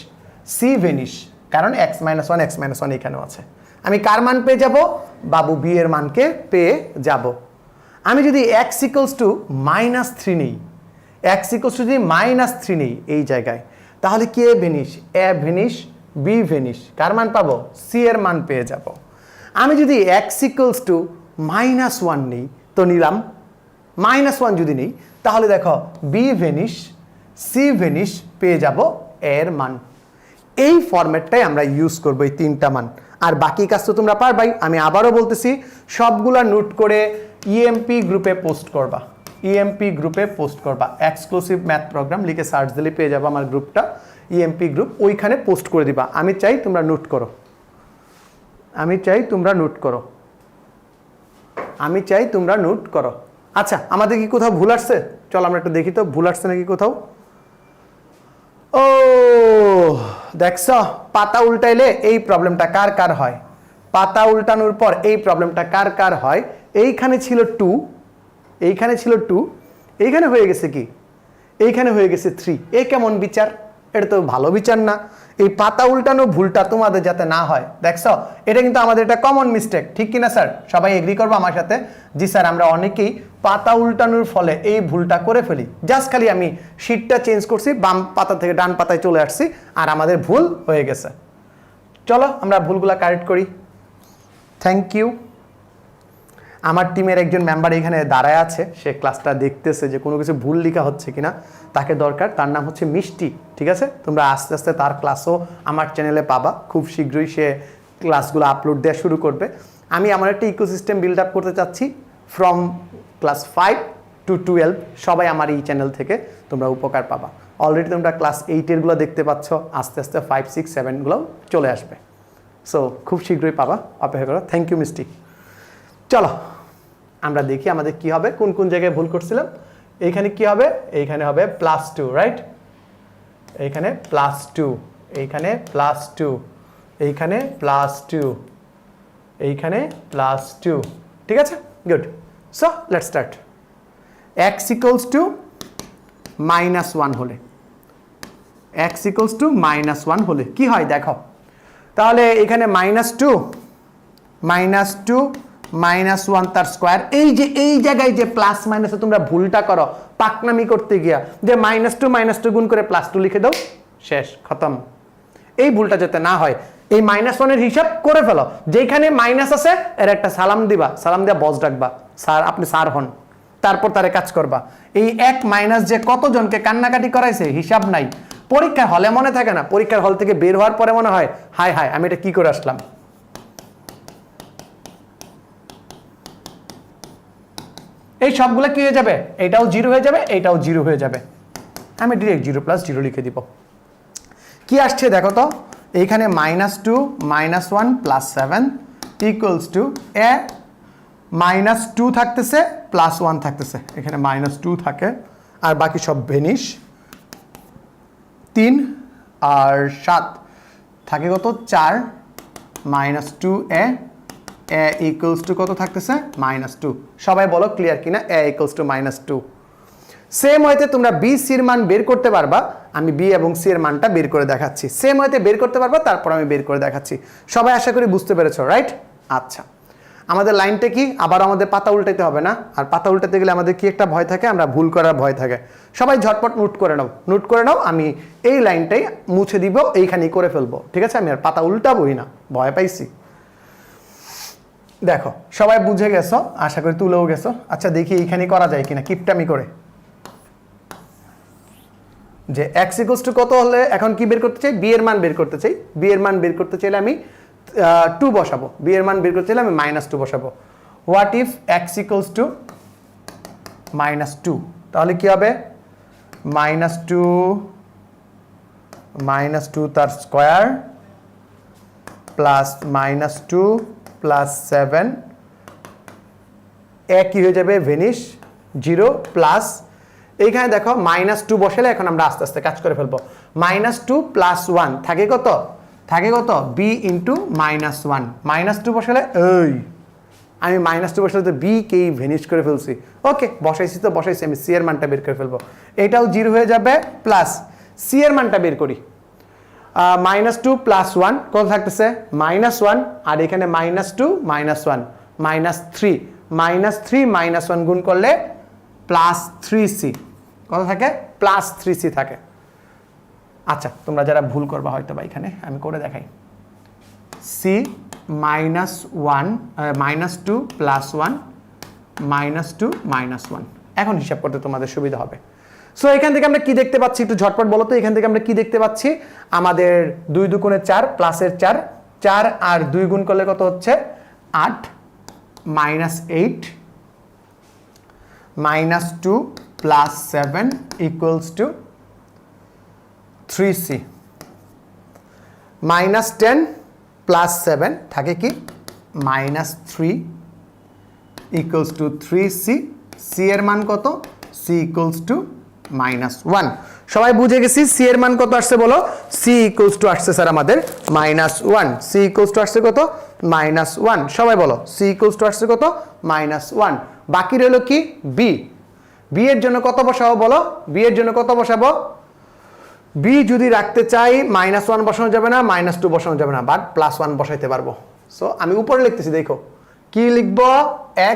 c ভেনিশ, কারণ x - 1 x - 1 এখানেও আছে। আমি কার মান পেয়ে যাব? বাবু b এর মানকে পেয়ে যাব। আমি যদি x = -3 নেই, x = যদি -3 নেই এই জায়গায়, তাহলে কে vanish? a vanish, b vanish, কার মান পাবো? c এর মান পেয়ে যাব। আমি যদি x = -1 নেই, তো নিলাম -1 যদি নেই, তাহলে দেখো b ভেনিশ, c ভেনিশ, পেয়ে যাব a এর মান। এই ফরম্যাটটাই আমরা ইউজ করবো, এই তিনটা মান। আর বাকি কাজ তো তোমরা পারবাই। আমি আবারও বলতেছি, সবগুলা নোট করে ইএমপি গ্রুপে পোস্ট করবা, ইএমপি গ্রুপে পোস্ট করবা। এক্সক্লুসিভ ম্যাথ প্রোগ্রাম লিখে সার্চ দিলে পেয়ে যাবো আমার গ্রুপটা, ইএমপি গ্রুপ, ওইখানে পোস্ট করে দিবা। আমি চাই তোমরা নোট করো, আমি চাই তোমরা নোট করো, আমি চাই তোমরা নোট করো। আচ্ছা, আমাদের কি কোথাও ভুল আসছে? চলো আমরা একটু দেখি তো ভুল আসছে নাকি কোথাও। ও দেখছ, পাতা উল্টাইলে এই প্রবলেমটা কার কার হয়? পাতা উল্টানোর পর এই প্রবলেমটা কার কার হয়? এইখানে ছিল 2, এইখানে ছিল 2, এইখানে হয়ে গেছে কি? এইখানে হয়ে গেছে 3। এ কেমন বিচার? এটা তো ভালো বিচার না। এই পাতা উল্টানো ভুলটা তোমাদের যাতে না হয়, দেখছো, এটা কিন্তু আমাদের একটা কমন মিস্টেক, ঠিক কিনা স্যার? সবাই এগ্রি করবো আমার সাথে? জি স্যার, আমরা অনেকেই পাতা উল্টানোর ফলে এই ভুলটা করে ফেলি। জাস্ট খালি আমি শীটটা চেঞ্জ করছি, বাম পাতা থেকে ডান পাতায় চলে আসছি, আর আমাদের ভুল হয়ে গেছে। চলো আমরা ভুলগুলা কারেক্ট করি। Thank you. আমার টিমের একজন মেম্বার এখানে দাঁড়ায় আছে, সে ক্লাসটা দেখতেছে যে কোনো কিছু ভুল লেখা হচ্ছে কিনা, তাকে দরকার। তার নাম হচ্ছে মিষ্টি, ঠিক আছে? তোমরা আস্তে আস্তে তার ক্লাসও আমার চ্যানেলে পাবা। খুব শীঘ্রই সে ক্লাসগুলো আপলোড দেওয়া শুরু করবে। আমি আমার একটা ইকোসিস্টেম বিল্ড আপ করতে চাচ্ছি, ফ্রম ক্লাস 5 to 12 সবাই আমার এই চ্যানেল থেকে তোমরা উপকার পাবা। অলরেডি তোমরা ক্লাস 8-এরগুলো দেখতে পাচ্ছ, আস্তে আস্তে 5, 6, 7গুলোও চলে আসবে। সো খুব শীঘ্রই পাবা, অপেক্ষা করো। থ্যাংক ইউ মিষ্টি। চলো আমরা দেখি আমাদের কি হবে, কোন কোন জায়গায় ভুল করছিলাম। এইখানে কি হবে? এইখানে হবে +2, রাইট? এইখানে +2, এইখানে +2, এইখানে +2, এইখানে +2, ঠিক আছে? Good. So let's start. x = -1 হলে, x = -1 হলে কি হয় দেখো। তাহলে এখানে -2, -1 তার স্কোয়ার। এই যে এই জায়গায় যে প্লাস মাইনাসে তোমরা ভুলটা করো পাকনামি করতে গিয়া, যে -2 গুণ করে +2 লিখে দাও, শেষ, খতম। এই ভুলটা যাতে না হয়, এই -1-এর হিসাব করে ফেলো। যেখানে মাইনাস আছে এর একটা সালাম দিবা, সালাম দিয়া বস ডাকবা, স্যার আপনি স্যার হন, তারপর তারে কাজ করবা। এই এক মাইনাস যে কতজনকে কান্নাকাটি করাইছে হিসাব নাই। পরীক্ষার হলে মনে থাকে না, পরীক্ষার হল থেকে বের হওয়ার পরে মনে হয় হায় হায় আমি এটা কি করে আসলাম। এই সবগুলো কি হয়ে যাবে? এটাও 0 হয়ে যাবে, এটাও 0 হয়ে যাবে। আমি ডিরেক্ট 0 + 0 লিখে দিব। কি আসছে দেখো তো, এইখানে -2 -1 + 7 = a -2 থাকতেছে +1 থাকতেছে, এখানে -2 থাকে আর বাকি সব ভেনিশ। 3 আর 7 থাকে কত? 4 -2a, a = কত থাকতেছে? -2। সবাই বলো ক্লিয়ার কিনা? a = -2। সেম ওয়েতে তোমরা b c এর মান বের করতে পারবা। আমি b এবং c এর মানটা বের করে দেখাচ্ছি। সেম ওয়েতে বের করতে পারবা, তারপর আমি বের করে দেখাচ্ছি। সবাই আশা করি বুঝতে পেরেছো, রাইট? আচ্ছা, আমাদের লাইনটা কি? আবার আমাদের পাতা উল্টাতে হবে না। আর পাতা উল্টাতে গেলে আমাদের কি একটা ভয় থাকে? আমরা ভুল করার ভয় থাকে। সবাই ঝটপট নোট করে নাও, নোট করে নাও। আমি এই লাইনটাই মুছে দিব, এইখানেই করে ফেলবো, ঠিক আছে? আমি আর পাতা উল্টাবোই না, ভয় পাইছি। দেখো সবাই বুঝে গেছো, আশা করি তুলেও গেছো। আচ্ছা দেখি এইখানে করা যায় কিনা কিপটামি করে, যে x = কত হলে এখন কি বের করতে চাই? b এর মান বের করতে চাই। b এর মান বের করতে চাইলে আমি 2 বসাবো। b এর মান বের করতে চাইলে আমি -2 বসাবো। What if x = -2? তাহলে কি হবে? -2 তার স্কোয়ার প্লাস -2 প্লাস 7, কি হয়ে যাবে? ভেনিশ 0 প্লাস, এইখানে দেখো -2 বসালে এখন আমরা আস্তে আস্তে কাজ করে ফেলবো। -2 + 1 থাকে কত? থাকে কত বি ইন্টু -1 -2 বসালে এই আমি -2 বসালে তো বি কেই ভেনিশ করে ফেলছি ওকে বসাইছি তো বসাইছি আমি সি এর মানটা বের করে ফেলবো এটাও 0 হয়ে যাবে প্লাস সি এর মানটা বের করি -2 + 1 কত থাকতেছে -1 আর এখানে -2 -1 -3 -1 গুণ করলে +3c কত থাকে +3c থাকে আচ্ছা তোমরা যারা ভুল করবা হয়তো বা এখানে আমি করে দেখাই c -1 -2 + 1 -2 -1 এখন হিসাব করতে তোমাদের সুবিধা হবে সো এখান থেকে আমরা কি দেখতে পাচ্ছি একটু ঝটপট বলো তো এখান থেকে আমরা কি দেখতে পাচ্ছি আমাদের 2 × 4 প্লাসের 4 4 আর 2 গুণ করলে কত হচ্ছে 8 -8 -2 + 7 = 3c -10 + 7 থাকে কি -3 = 3c c এর মান কত c = -1 সবাই বুঝে গেছি c এর মান কত আসছে বলো c = আসছে স্যার আমাদের -1 c = আসছে কত -1 সবাই বলো c = আসছে কত -1 বাকি রইল কি b b এর জন্য কত বসাবো বলো b এর জন্য কত বসাবো b যদি রাখতে চাই -1 বসানো যাবে না -2 বসানো যাবে না বাট +1 বসাইতে পারবো সো আমি উপরে লিখতেছি দেখো কি লিখবো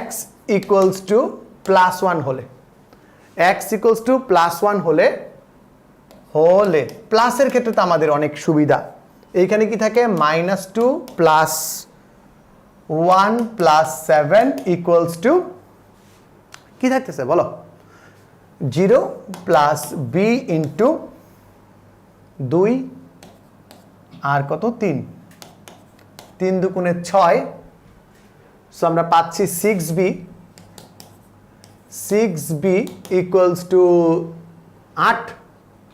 x = +1 হলে x = +1 হলে প্লাসের ক্ষেত্রে তো আমাদের অনেক সুবিধা এইখানে কি থাকে -2 + 1 + 7 = কি থাকতেছে বলো 0 + b * 2 আর কত 3 3 2 6 সো আমরা পাচ্ছি 6b 6b = 8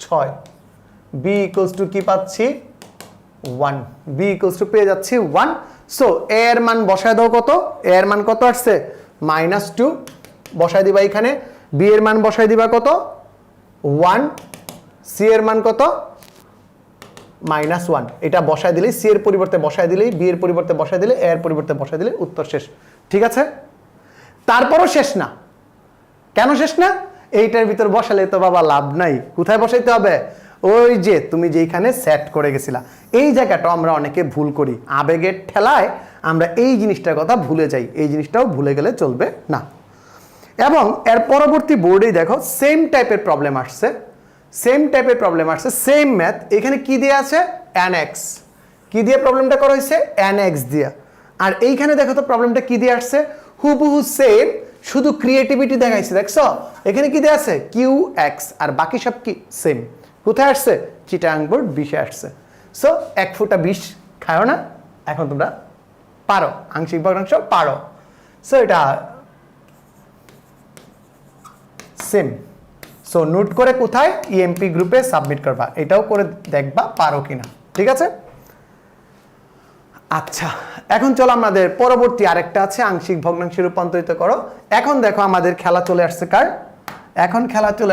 6 b = কি পাচ্ছি 1 b = পেয়ে যাচ্ছি 1 সো a এর মান বসায় দাও কত a এর মান কত আসছে -2 বসায় দিবা এখানে b এর মান বসায় দিবা কত 1 c এর মান কত -1 এটা বসায় দিলেই c এর পরিবর্তে বসায় দিলেই b এর পরিবর্তে বসায় দিলে a এর পরিবর্তে বসায় দিলে উত্তর শেষ ঠিক আছে তারপরও শেষ না কেন শেষ না এইটার ভিতর বসালে তো বাবা লাভ নাই কোথায় বসাইতে হবে ওই যে তুমি যেখানে সেট করে গেছিলা এই জায়গাটা আমরা অনেকে ভুল করি আবেগের ঠেলায় আমরা এই জিনিসটার কথা ভুলে যাই এই জিনিসটাও ভুলে গেলে চলবে না এবং এর পরবর্তী বোর্ডেই দেখো সেম টাইপের প্রবলেম আসছে সেম ম্যাথ এখানে কি দিয়ে আছে nx কি দিয়ে প্রবলেমটা করা হয়েছে nx দিয়ে আর এইখানে দেখো তো প্রবলেমটা কি দিয়ে আসছে হুবহু সেম শুধু ক্রিয়েটিভিটি দেখাইছে দেখছো এখানে কি দেয়া আছে qx আর বাকি সব কি সেম কোথায় আসছে চিটাং বোর্ড 20 আসছে সো 1 ফুটা 20 খাও না এখন তোমরা পারো আংশিক ভগ্নাংশ পারো সো এটা সেম সো নোট করে কোথায় ইএমপি গ্রুপে সাবমিট করবা এটাও করে দেখবা পারো কিনা ঠিক আছে আচ্ছা এখন চলো আমাদের পরবর্তী আরেকটা আছে আংশিক ভগ্নাংশে রূপান্তরিত করো এখন দেখো আমাদের খেলা চলে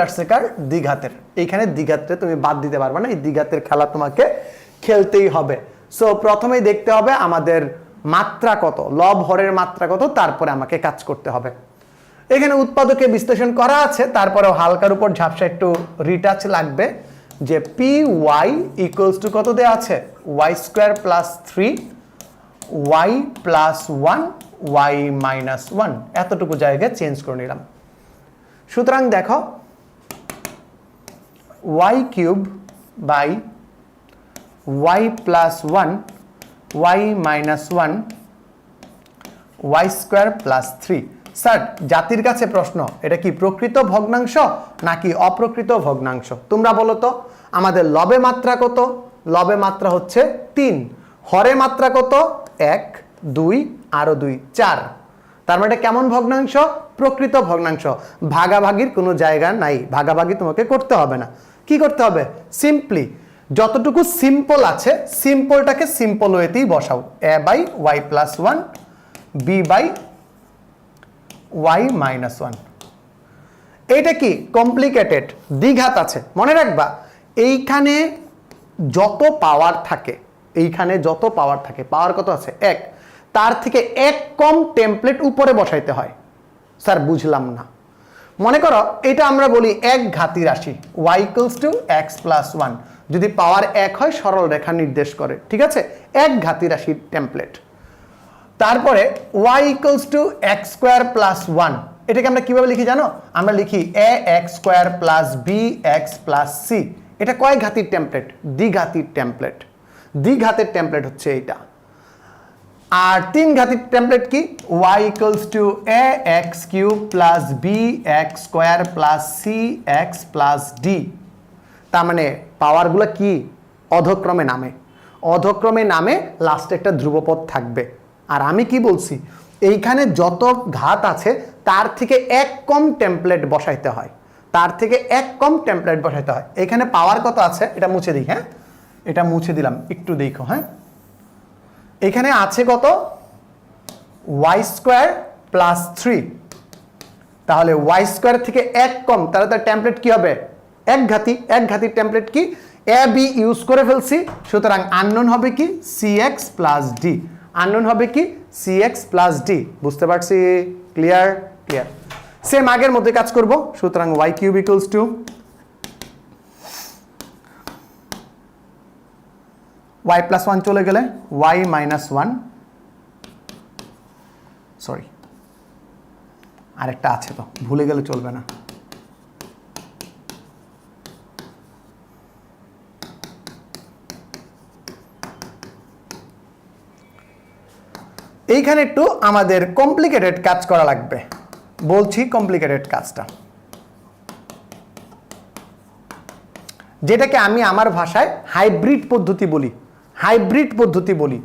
আসছে কার দ্বিঘাতের এইখানে দ্বিঘাতে তুমি বাদ দিতে পারবে না এই দ্বিঘাতের খেলা তোমাকে খেলতেই হবে সো প্রথমেই দেখতে হবে আমাদের মাত্রা কত লব হরের মাত্রা কত তারপরে আমাকে কাজ করতে হবে এখানে উৎপাদকে বিশ্লেষণ করা আছে তারপরেও হালকার উপর ঝাপসা একটু রিটাচ লাগবে যে পি ওয়াই ইকুয়ালস টু কত দেওয়া আছে y square plus 3 y plus 1 y minus 1 এতটুকু জায়গায় চেঞ্জ করে নিলাম সুতরাং দেখো y cube by y plus 1 y minus 1 y square plus 3 sir জাতির কাছে প্রশ্ন এটা কি প্রকৃত ভগ্নাংশ নাকি অপ্রকৃত ভগ্নাংশ তোমরা বলো তো আমাদের লবে মাত্রা কত লবে মাত্রা হচ্ছে 3 হরে মাত্রা কত 1 2 আরো 2 4 তার মানে কেমন ভগ্নাংশ প্রকৃত ভগ্নাংশ ভাগাভাগির কোনো জায়গা নাই ভাগাভাগি তোমাকে করতে হবে না কি করতে হবে সিম্পলি যতটুকু সিম্পল আছে সিম্পলটাকে সিম্পল ওয়েতেই বসাও a by y plus 1 b by y minus 1 এইটা কি কমপ্লিকেটেড দ্বিঘাত আছে মনে রাখবা এইখানে যত পাওয়ার থাকে এইখানে যত পাওয়ার থাকে, পাওয়ার কত আছে 1, তার থেকে 1 কম টেমপ্লেট উপরে বসাইতে হয়। স্যার বুঝলাম না। মনে করো এটা আমরা বলি এক ঘাতি রাশি y = x + 1, যদি পাওয়ার 1 হয় সরল রেখা নির্দেশ করে, ঠিক আছে, এক ঘাতি রাশির টেমপ্লেট। তারপরে y = x² + 1, এটাকে আমরা কিভাবে লিখি জানো? আমরা লিখি ax² + bx + c। এটা কয় ঘাতির টেমপ্লেট? দ্বিঘাতির টেমপ্লেট। দ্বিঘাতের টেমপ্লেট হচ্ছে এইটা। আর 3 ঘাতির টেমপ্লেট কি? y = ax³ + bx² + cx + d। তার মানে পাওয়ারগুলো কি অধক্রমে নামে, অধক্রমে নামে, লাস্টে একটা ধ্রুবপদ থাকবে। আর আমি কি বলছি, এইখানে যত ঘাত আছে তার থেকে 1 কম টেমপ্লেট বসাইতে হয়, তার থেকে 1 কম টেমপ্লেট বসাইতে হয়। এখানে পাওয়ার কত আছে এটা মুছে দিই, হ্যাঁ এটা মুছে দিলাম, একটু দেখো। হ্যাঁ এখানে আছে কত? y² + 3। তাহলে y² থেকে 1 কম, তাহলে তার টেমপ্লেট কি হবে? এক ঘাতি। এক ঘাতির টেমপ্লেট কি? a b ইউজ করে ফেলছি, সুতরাং আননোন হবে কি? cx + d। আননোন হবে কি? cx + d। বুঝতে পারছি? ক্লিয়ার? ক্লিয়ার। সেম আগের মধ্যে কাজ করব, সুতরাং y³ = y + 1 চলে গেলে y - 1, সরি আরেকটা আছে তো, ভুলে গেলে চলবে না। এইখানে একটু আমাদের কমপ্লিকেটেড কাজ করা লাগবে, বলছি কমপ্লিকেটেড কাজটা, যেটাকে আমি আমার ভাষায় হাইব্রিড পদ্ধতি বলি। হাইব্রিড পদ্ধতি বলি।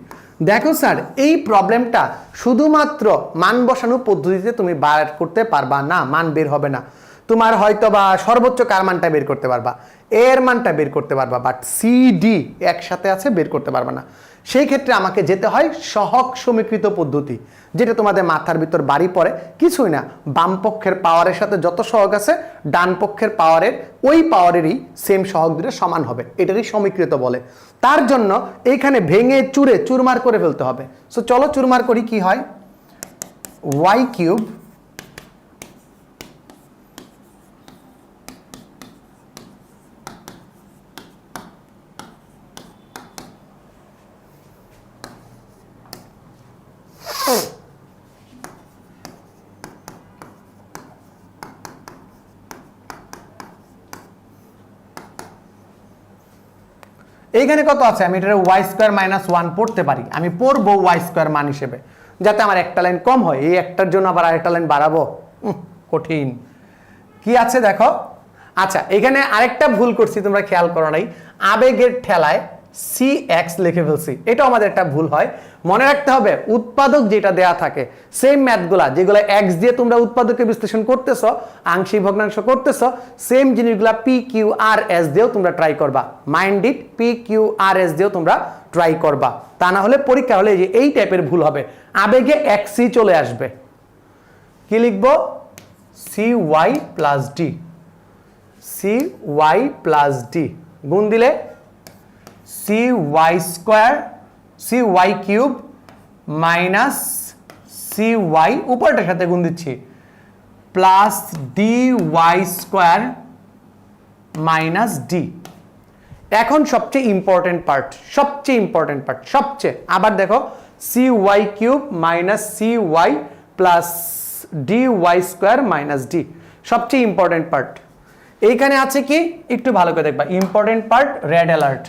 দেখো স্যার, এই প্রবলেমটা শুধুমাত্র মান বসানো পদ্ধতিতে তুমি বার করতে পারবা না, মান বের হবে না। তোমার হয়তো বা সর্বোচ্চ কার মানটা বের করতে পারবা, এর মানটা বের করতে পারবা, বাট সি ডি একসাথে আছে বের করতে পারবা না। সেই ক্ষেত্রে আমাকে যেতে হয় সহগ সমীকৃত পদ্ধতি, যেটা তোমাদের মাথার ভিতর বাড়ি পড়ে, কিছুই না, বাম পক্ষের পাওয়ারের সাথে যত সহগ আছে ডান পক্ষের পাওয়ারের ওই পাওয়ারেরই সেম সহগ দুটো সমান হবে, এটারই সমীকৃত বলে। তার জন্য এইখানে ভেঙে চুরে চুরমার করে ফেলতে হবে। সো চলো চুরমার করি। কি হয়? y³ এইখানে কত আছে? আমি এটা y² - 1 পড়তে পারি, আমি পড়বো y² মান হিসেবে, যাতে আমার একটা লাইন কম হয়। এই একটার জন্য আবার আরেকটা লাইন বাড়াবো, কঠিন। কি আছে দেখো। আচ্ছা এখানে আরেকটা ভুল করছি, তোমরা খেয়াল করো নাই, আবেগের ঠেলায় cx লিখে ফেলছি। এটাও আমাদের একটা ভুল হয়। মনে রাখতে হবে উৎপাদক যেটা দেয়া থাকে, সেম ম্যাথগুলা যেগুলো x দিয়ে তোমরা উৎপাদকের বিশ্লেষণ করতেছো, আংশিক ভগ্নাংশ করতেছো, সেম জিনিসগুলা p q r s দিয়েও তোমরা ট্রাই করবা। Mind it, p q r s দিয়েও তোমরা ট্রাই করবা। তা না হলে পরীক্ষা হলে যে এই টাইপের ভুল হবে, আবেগে xc চলে আসবে। কি লিখবো? cy + d, cy + d গুণ দিলে cy² - cy উপরটার সাথে গুণ দিচ্ছি প্লাস dy² - d। এখন সবচেয়ে ইম্পর্টেন্ট পার্ট, সবচেয়ে ইম্পর্টেন্ট পার্ট, সবচেয়ে, আবার দেখো cy³ - cy plus dy² - d, সবচেয়ে ইম্পর্টেন্ট পার্ট। এইখানে আছে কি একটু ভালো করে দেখবা, important part, red alert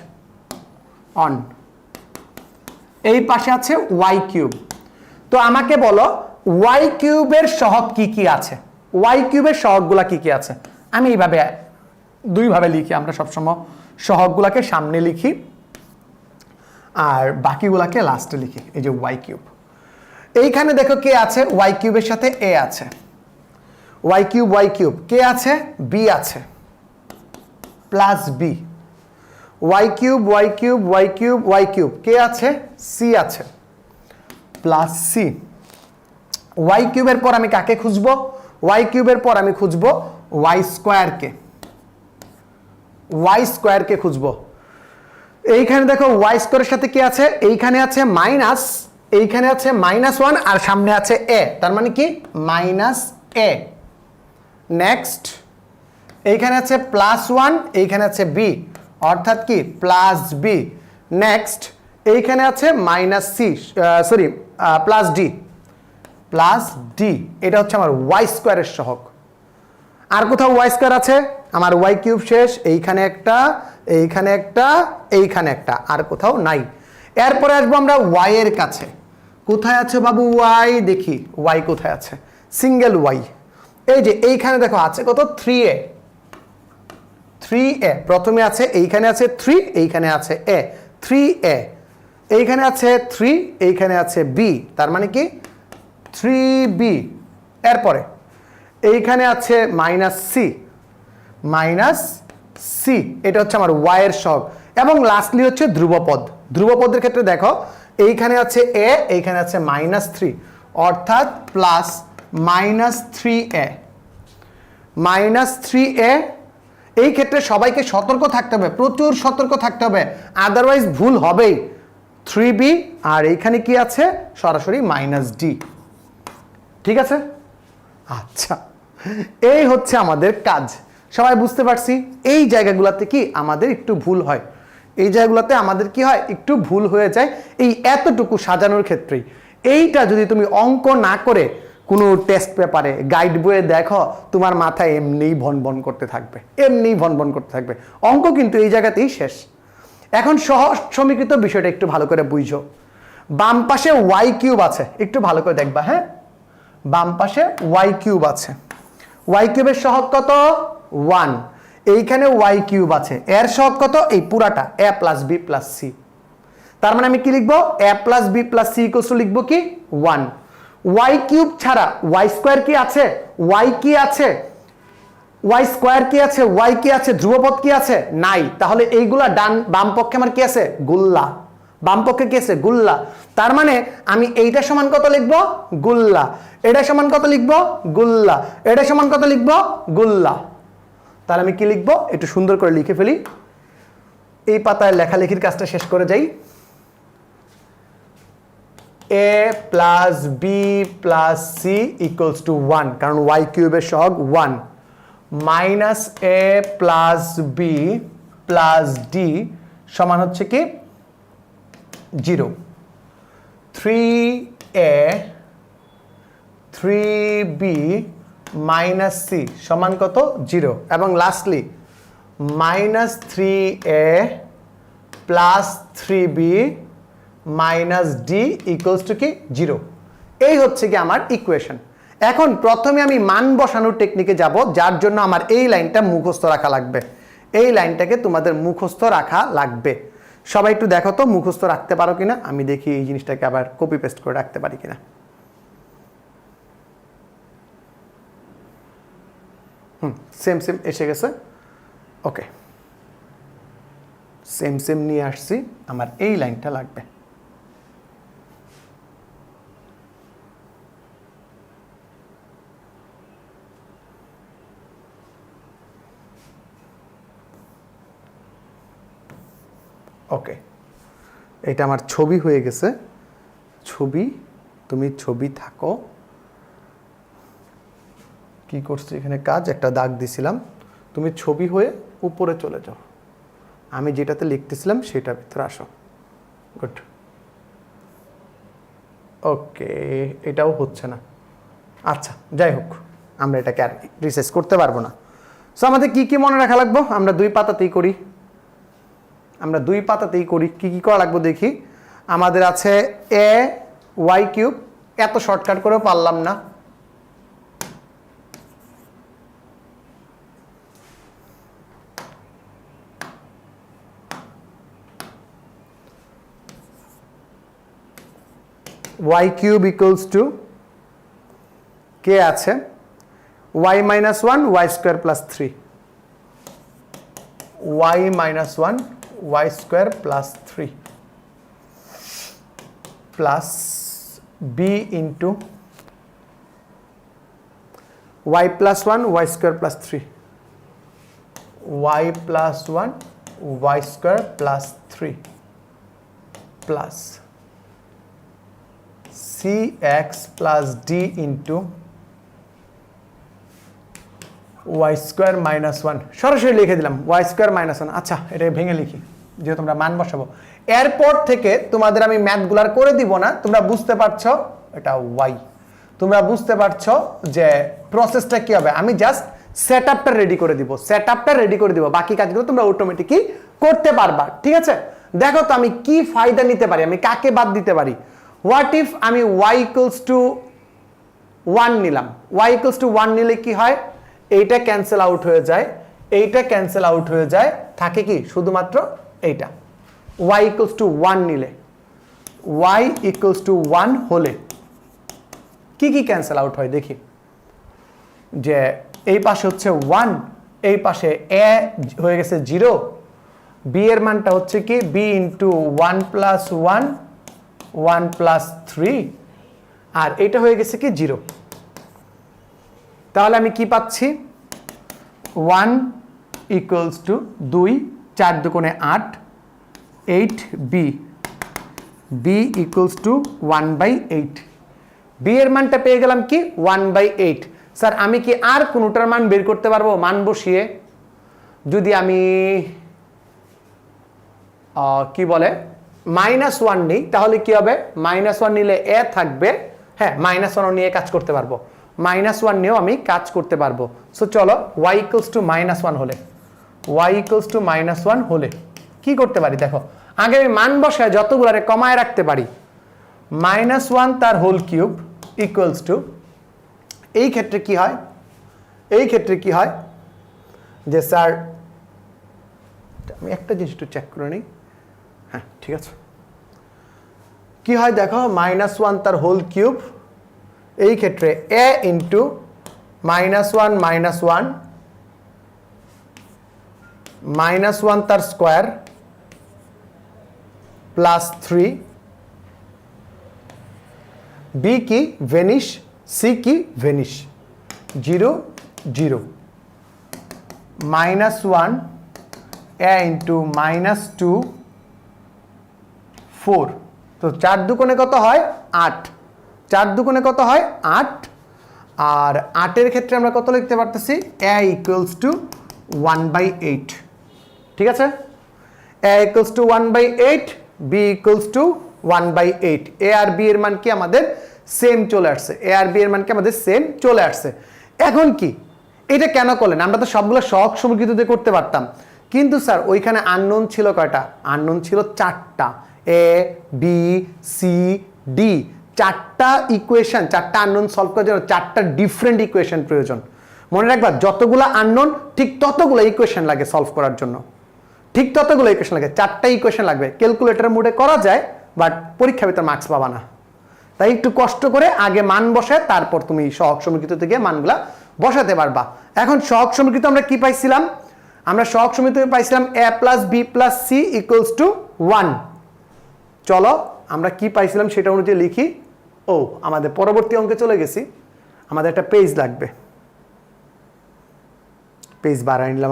on. এই পাশে আছে y³। তো আমাকে বলো y³ এর সহগ কি কি আছে? y³ এর সহগগুলা কি কি আছে? আমি এইভাবে দুইভাবে লিখি, আমরা সবসময় সহগগুলাকে সামনে লিখি আর বাকিগুলাকে লাস্টে লিখি। এই যে y³, এইখানে দেখো কে আছে? y³ এর সাথে a আছে, y³ কে আছে? b আছে প্লাস b। y³ কে আছে? c আছে প্লাস c। y³ এর পর আমি কাকে খুঁজবো? y³ এর পর আমি খুঁজবো y² কে, y² কে খুঁজবো। এইখানে দেখো ওয়াই স্কোয়ারের সাথে কি আছে, এইখানে আছে মাইনাস, এইখানে আছে -1 আর সামনে আছে এ, তার মানে কি মাইনাস এ। নেক্সট এইখানে আছে +1, এইখানে আছে বি, অর্থাৎ কি প্লাস বি। নেক্সট এইখানে আছে -c, সরি +d, এটা হচ্ছে আমার ওয়াই স্কোয়ারের সহগ। আর কোথাও ওয়াই স্কোয়ার আছে? আমার ওয়াই কিউব শেষ, এইখানে একটা, এইখানে একটা, এইখানে একটা, আর কোথাও নাই। এরপরে আসবো আমরা ওয়াই এর কাছে। কোথায় আছে বাবু ওয়াই? দেখি ওয়াই কোথায় আছে, সিঙ্গেল ওয়াই। এই যে এইখানে দেখো আছে কত, 3a, প্রথমে আছে, এইখানে আছে 3, এইখানে আছে a, 3a, এইখানে আছে 3, এইখানে আছে b, তার মানে কি 3b। এরপরে এইখানে আছে -c, এটা হচ্ছে আমার y এর সহগ। এবং লাস্টলি হচ্ছে ধ্রুবপদ। ধ্রুবপদের ক্ষেত্রে দেখো এইখানে আছে a, এইখানে আছে -3, অর্থাৎ প্লাস -3a, -3a। এই ক্ষেত্রে সবাইকে সতর্ক থাকতে হবে, প্রচুর সতর্ক থাকতে হবে, আদারওয়াইজ ভুল হবেই। 3b আর এইখানে কি আছে, সরাসরি -d। ঠিক আছে? আচ্ছা, এই হচ্ছে আমাদের কাজ। সবাই বুঝতে পারছি? এই জায়গাগুলোতে কি আমাদের একটু ভুল হয়, এই জায়গাগুলোতে আমাদের কি হয়, একটু ভুল হয়ে যায় এই এতটুকু সাজানোর ক্ষেত্রেই। এইটা যদি তুমি অঙ্ক না করে কোনো টেস্ট পেপারে, গাইড বইয়ে দেখো, তোমার মাথায় এমনিই ভনভন করতে থাকবে, এমনিই ভনভন করতে থাকবে। অঙ্ক কিন্তু এই জায়গাতেই শেষ। এখন সহজ সমীকৃত বিষয়টা একটু ভালো করে বুঝো। বাম পাশে ওয়াই কিউব আছে, একটু ভালো করে দেখবা। হ্যাঁ, বাম পাশে ওয়াই কিউব আছে, ওয়াই কিউবের সহগ কত, 1। এইখানে ওয়াই কিউব আছে, এর সহগ কত, এই পুরাটা a + b + c। তার মানে আমি কি লিখবো, a + b + c লিখবো কি 1। ওয়াই কিউব ছাড়া ওয়াই স্কোয়ার কি আছে, ওয়াই কি আছে, ওয়াই স্কোয়ার কি আছে, ওয়াই কি আছে, ধ্রুবপদ কি আছে, নাই। তাহলে এইগুলা ডান বাম পক্ষে আমার কি আছে, গুল্লা। বাম পক্ষে কি আছে, গুল্লা। তার মানে আমি এইটা সমান কত লিখবো, গুল্লা। এটা সমান কত লিখবো, গুল্লা। এটা সমান কত লিখবো, গুল্লা। তাহলে আমি কি লিখবো, একটু সুন্দর করে লিখে ফেলি। এই পাতায় লেখালেখির কাজটা শেষ করে যাই। a + b + c = 1, কারণ ওয়াই কিউবের সহগ 1। -a + b + d সমান হচ্ছে কি 0। 3a 3b - c সমান কত, 0। এবং লাস্টলি -3a + 3b - d = কি 0। এই হচ্ছে কি আমার ইকুয়েশন। এখন প্রথমে আমি মান বসানোর টেকনিকে যাব, যার জন্য আমার এই লাইনটা মুখস্থ রাখা লাগবে। এই লাইনটাকে তোমাদের মুখস্থ রাখা লাগবে। সবাই একটু দেখো তো মুখস্থ রাখতে পারো কিনা, আমি দেখি এই জিনিসটাকে আবার কপি পেস্ট করে রাখতে পারি কিনা। সেম সেম এসে গেছে। ওকে, সেম সেম নিয়ে আসছি, আমার এই লাইনটা লাগবে। ওকে, এটা আমার ছবি হয়ে গেছে। ছবি, তুমি ছবি থাকো। কি করছি এখানে কাজ, একটা দাগ দিছিলাম। তুমি ছবি হয়ে উপরে চলে যাও, আমি যেটাতে লিখতেছিলাম সেটার ভিতরে আসো। গুড। ওকে, এটাও হচ্ছে না। আচ্ছা, যাই হোক, আমরা এটাকে আর রিসার্চ করতে পারবো না। সো আমাদের কি কি মনে রাখা লাগবো, আমরা 2 পাতাতেই করি। আমরা 2 পাতাতেই করি। কি কি করা লাগবে দেখি। আমাদের আছে a y3, এত শর্টকাট করে পারলাম না। y3 = কে আছে, y - 1 y² + 3, y - 1 y² + 3 plus b into y + 1 y² + 3, y + 1 y square plus 3 plus c x plus d into y square minus 1 সরাসরি লিখে দিলাম ওয়াই স্কোয়ার মাইনাস 1। আচ্ছা এটা ভেঙে লিখি যেহেতু তোমরা মান বসাবো। এরপর থেকে তোমাদের আমি ম্যাথগুলার করে দিব না, তোমরা বুঝতে পারছো এটা ওয়াই, তোমরা বুঝতে পারছো যে প্রসেসটা কি হবে। আমি জাস্ট সেট আপটা রেডি করে দিব, বাকি কাজগুলো তোমরা অটোমেটিকই করতে পারবা, ঠিক আছে। দেখো তো আমি কি ফায়দা নিতে পারি, আমি কাকে বাদ দিতে পারি। হোয়াট ইফ আমি y ইকুয়ালস টু 1 নিলাম, y ইকুয়ালস টু 1 নিলে কি হয়, এইটা ক্যান্সেল আউট হয়ে যায়, এইটা ক্যান্সেল আউট হয়ে যায়, থাকে কি শুধুমাত্র এইটা। y ইকুয়ালস টু 1 নিলে, y ইকুয়ালস টু 1 হলে কি কি ক্যান্সেল আউট হয় দেখি। যে এই পাশে হচ্ছে 1, এই পাশে a হয়ে গেছে 0, b এর মানটা হচ্ছে কি b ইন্টু 1 প্লাস 1 1 প্লাস 3, আর এটা হয়ে গেছে কি 0। তাহলে আমি কি পাচ্ছি, 1 ইকুয়ালস টু 2, 4 দুগুণে 8, 8b, b equals to 1/8। b এর মানটা পেয়ে গেলাম কি 1/8। স্যার আমি কি আর কোনোটার মান বের করতে পারবো মান বসিয়ে? যদি আমি কি বলে -1 নিই তাহলে কি হবে, -1 নিলে a থাকবে, হ্যাঁ -1 নিয়ে কাজ করতে পারবো, -1 নিয়েও আমি কাজ করতে পারবো। সো চলো y ইকুয়ালস টু -1 হলে, y ইকুয়ালস টু -1 হলে কি করতে পারি দেখো। আগে আমি মান বসায় যতগুলারে কমায় রাখতে পারি, -1 তার হোল কিউব ইকুয়ালস টু, এই ক্ষেত্রে কি হয়, এই ক্ষেত্রে কি হয় যে স্যার আমি একটা জিনিস একটু চেক করে নিই, হ্যাঁ ঠিক আছে, কি হয় দেখো, -1 তার হোল কিউব, এই ক্ষেত্রে a ইন্টু -1 -1 তার স্কোয়ার প্লাস 3, b কি ভেনিশ, c কি ভেনিশ, 0 0, -1 a ইন্টু -2 4। তো 4 দুগুণে কত হয় 8, 4 দুগুণে কত হয় 8, আর 8 এর ক্ষেত্রে আমরা কত লিখতে পারতেছি, a ইকুয়ালস টু 1/8, ঠিক আছে। a equals to 1/8, b equals to 1/8। a আর b এর মান কি আমাদের সেম চলে আসছে, a আর b এর মান কি আমাদের সেম চলে আসছে। এখন কি এটা কেন করলেন, আমরা তো সবগুলো সহগ সমীকরণে করতে পারতাম, কিন্তু স্যার ওইখানে আননোন ছিল কয়টা, আননোন ছিল 4টা, a b c d, 4টা ইকুয়েশন, 4টা আননোন সলভ করার জন্য 4টা ডিফারেন্ট ইকুয়েশন প্রয়োজন। মনে রাখবা যতগুলো আননোন ঠিক ততগুলো ইকুয়েশন লাগে সলভ করার জন্য, ঠিক ততগুলো ইকুয়েশন লাগে, 4টা ইকুয়েশন লাগবে। ক্যালকুলেটর মোডে করা যায় বাট পরীক্ষা ভিতরে মার্কস পাবা না, তাই একটু কষ্ট করে আগে মান বসায় তারপর তুমি সহগ সমীকৃত থেকে মানগুলা বসাতে পারবা। এখন সহগ সমীকৃত আমরা কি পাইছিলাম, আমরা সহগ সমীকৃত পাইছিলাম a plus b plus c equals to 1। চলো আমরা কি পাইছিলাম সেটা অনুযায়ী লিখি। ও আমাদের পরবর্তী অঙ্কে চলে গেছি, আমাদের একটা পেজ লাগবে, পেজ বাড়াই নিলাম।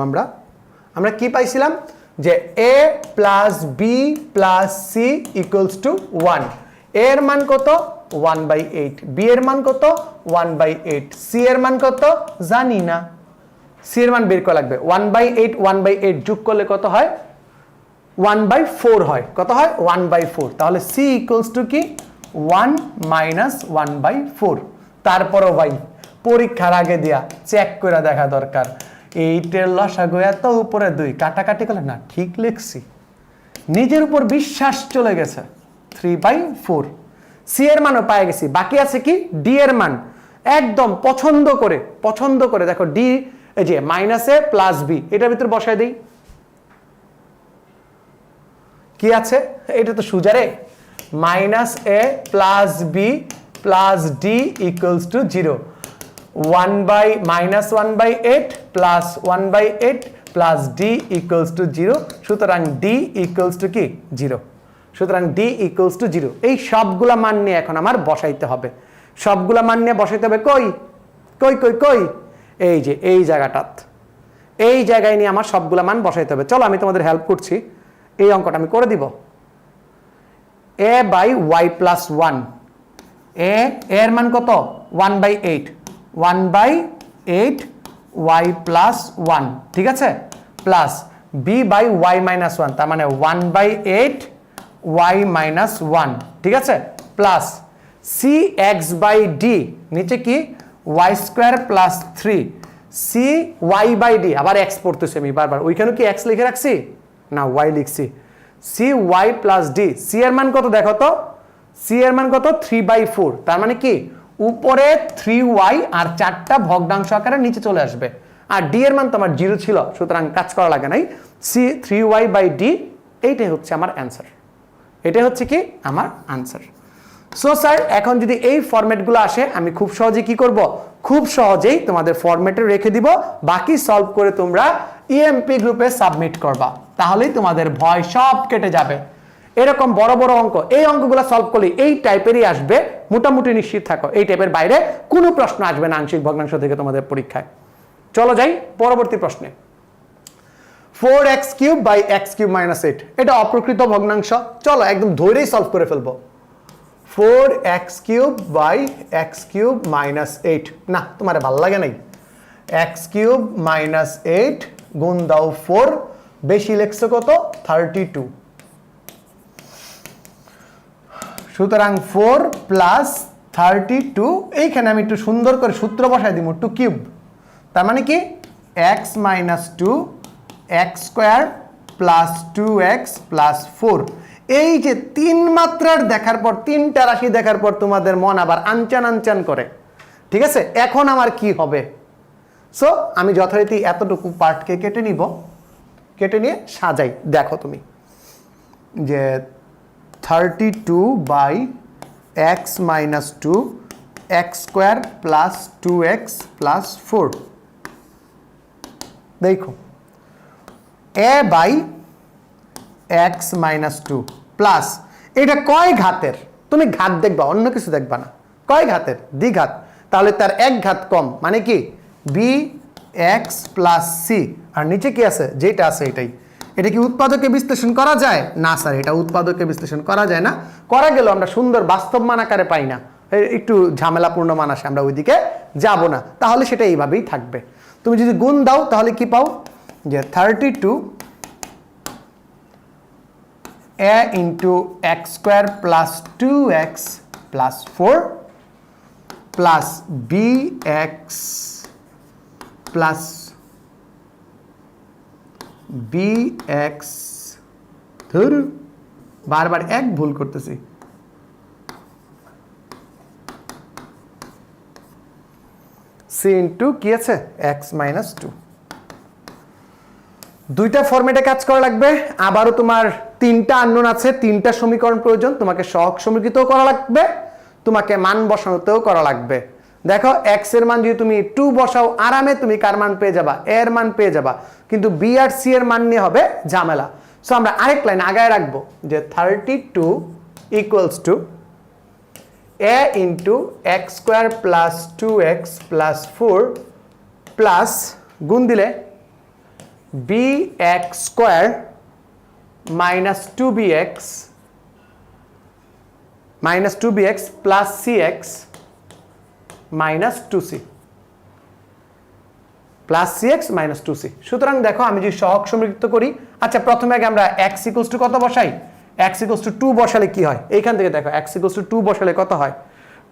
আমরা কি পাইছিলাম যে a plus b plus c equals to 1, এর মান কত 1/8, b এর মান কত 1/8, c এর মান কত জানি না, c এর মান বের করা লাগবে। 1/8 1/8 যোগ করলে কত হয় 1/4 হয়, কত হয় 1/4। তাহলে c ইকুয়ালস টু কি 1 মাইনাস 1/4। তারপরও ভাই পরীক্ষার আগে দিয়া চেক করে দেখা দরকার, 8 এর লসাগু এত উপরে 2 কাটাকাটি করলে না ঠিক লিখছি, নিজের উপর বিশ্বাস চলে গেছে, 3/4। c এর মানও পাই গেছি, বাকি আছে কি d এর মান, একদম পছন্দ করে দেখো d, এই যে -a প্লাস b, এটার ভিতর বসায় দেই, কি আছে এটা তো সুজারে, -a plus b plus d equals to 0, 1/8 plus 1/8 plus d equals to 0, সুতরাং d ইকুয়ালস টু কি 0, সুতরাং d ইকুয়ালস টু 0। এই সবগুলা মান নিয়ে এখন আমার বসাইতে হবে, সবগুলা মান নিয়ে বসাইতে হবে, কই কই কই কই, এই যে এই জায়গাটাত, এই জায়গায় নিয়ে আমার সবগুলা মান বসাইতে হবে। চলো আমি তোমাদের হেল্প করছি, এই অঙ্কটা আমি করে দিব। a by y plus one, এর মান কত 1/8, 1/8 ওয়াই প্লাস ওয়ান, ঠিক আছে, plus b by y minus one, তার মানে 1/8 ওয়াই মাইনাস ওয়ান, ঠিক আছে, plus c x by d, নিচে কি y square plus three, c y by d, আবার এক্স পড়তেছি আমি বারবার, ওইখানে কি এক্স লিখে রাখছি না, ওয়াই লিখছি, c y plus d, c এর মান কত দেখো তো, সি এর মান কত 3/4, তার মানে কি উপরে 3y আর 4টা ভগ্নাংশ আকারে নিচে চলে আসবে, আর ডি এর মান তো আমার 0 ছিল, সুতরাং কাজ করা লাগে নাই, সি 3y বাই ডি, এইটাই হচ্ছে আমার অ্যান্সার, এটাই হচ্ছে কি আমার আনসার। সো স্যার এখন যদি এই ফরম্যাটগুলো আসে আমি খুব সহজেই কি করব, খুব সহজেই তোমাদের ফরম্যাটে রেখে দিব, বাকি সলভ করে তোমরা ইএমপি গ্রুপে সাবমিট করবা, তাহলেই তোমাদের ভয় সব কেটে যাবে। এরকম বড় বড় অঙ্ক, এই অঙ্কগুলো সলভ করলে এই টাইপেরই আসবে, মোটামুটি নিশ্চিত থাকো এই টাইপের বাইরে কোনো প্রশ্ন আসবে না আংশিক ভগ্নাংশ থেকে তোমাদের পরীক্ষায়। চলো যাই পরবর্তী প্রশ্নে। 4x³ বাই x³ মাইনাস 8, এটা অপ্রকৃত ভগ্নাংশ, চলো একদম ধরেই সলভ করে ফেলবো। 4x³ বাই x³ মাইনাস 8, না তোমার ভালো লাগে নাই, x³ মাইনাস 8 গুণ দাও 4, বেশি লেখছো কত 32, সুতরাং 4 প্লাস 32, এইখানে আমি একটু সুন্দর করে সূত্র বসাই দিব 2 কিউব, তার মানে কি x minus 2 x square plus 2x plus 4। এই যে তিন মাত্রার দেখার পর, তিনটা রাশি দেখার পর তোমাদের মন আবার আনচান আনচান করে, ঠিক আছে, এখন আমার কি হবে? সো আমি যথারীতি এতটুকু পার্টকে কেটে নিব, কেটে নিয়ে সাজাই। দেখো তুমি যে 32 by x minus 2 x square plus 2x plus 4, দেখো a by x minus 2 plus, এটা কয় ঘাতের, তুমি ঘাত দেখবা, অন্য কিছু দেখবা না, কয় ঘাতের, দ্বিঘাত, তাহলে তার এক ঘাত কম, মানে কি bx প্লাস c, আর নিচে কি আছে, যেটা আছে এটাই। এটা কি উৎপাদকে বিশ্লেষণ করা যায় না স্যার? এটা উৎপাদকে বিশ্লেষণ করা যায় না, করা গেলেও আমরা সুন্দর বাস্তব মান আকারে পাই না, একটু ঝামেলাপূর্ণ মান আসে, আমরা ওইদিকে যাব না, তাহলে সেটা এইভাবেই থাকবে। তুমি যদি গুণ দাও তাহলে কি পাও, যে 32 a into x square plus 2x plus 4 plus bx plus bx, ধর বারবার এক ভুল করতেছি, c ইন্টু কি আছে x মাইনাস 2। দুইটা ফরম্যাটে কাজ করা লাগবে, আবারও তোমার তিনটা আননোন আছে, তিনটা সমীকরণ প্রয়োজন, তোমাকে সহগ সমীকৃতও করা লাগবে, তোমাকে মান বসানোতেও করা লাগবে। দেখো x এর মান যদি তুমি 2 বসাও আরামে তুমি কার মান পেয়ে যাবা, a এর মান পেয়ে যাবা, কিন্তু b আর c এর মান নিয়ে হবে ঝামেলা। সো আমরা আরেক লাইন আগায় রাখবো যে 32 equals to a into x square plus 2x plus 4 plus গুণ দিলে bx square minus 2bx plus cx minus 2c plus cx minus 2c। সুতরাং দেখো আমি যদি সহগ সমীকৃত করি, আচ্ছা প্রথমে আগে আমরা x ইকুয়ালস টু কত বসাই, x ইকুয়ালস টু 2 বসালে কি হয়, এইখান থেকে দেখো x ইকুয়ালস টু 2 বসালে কত হয়,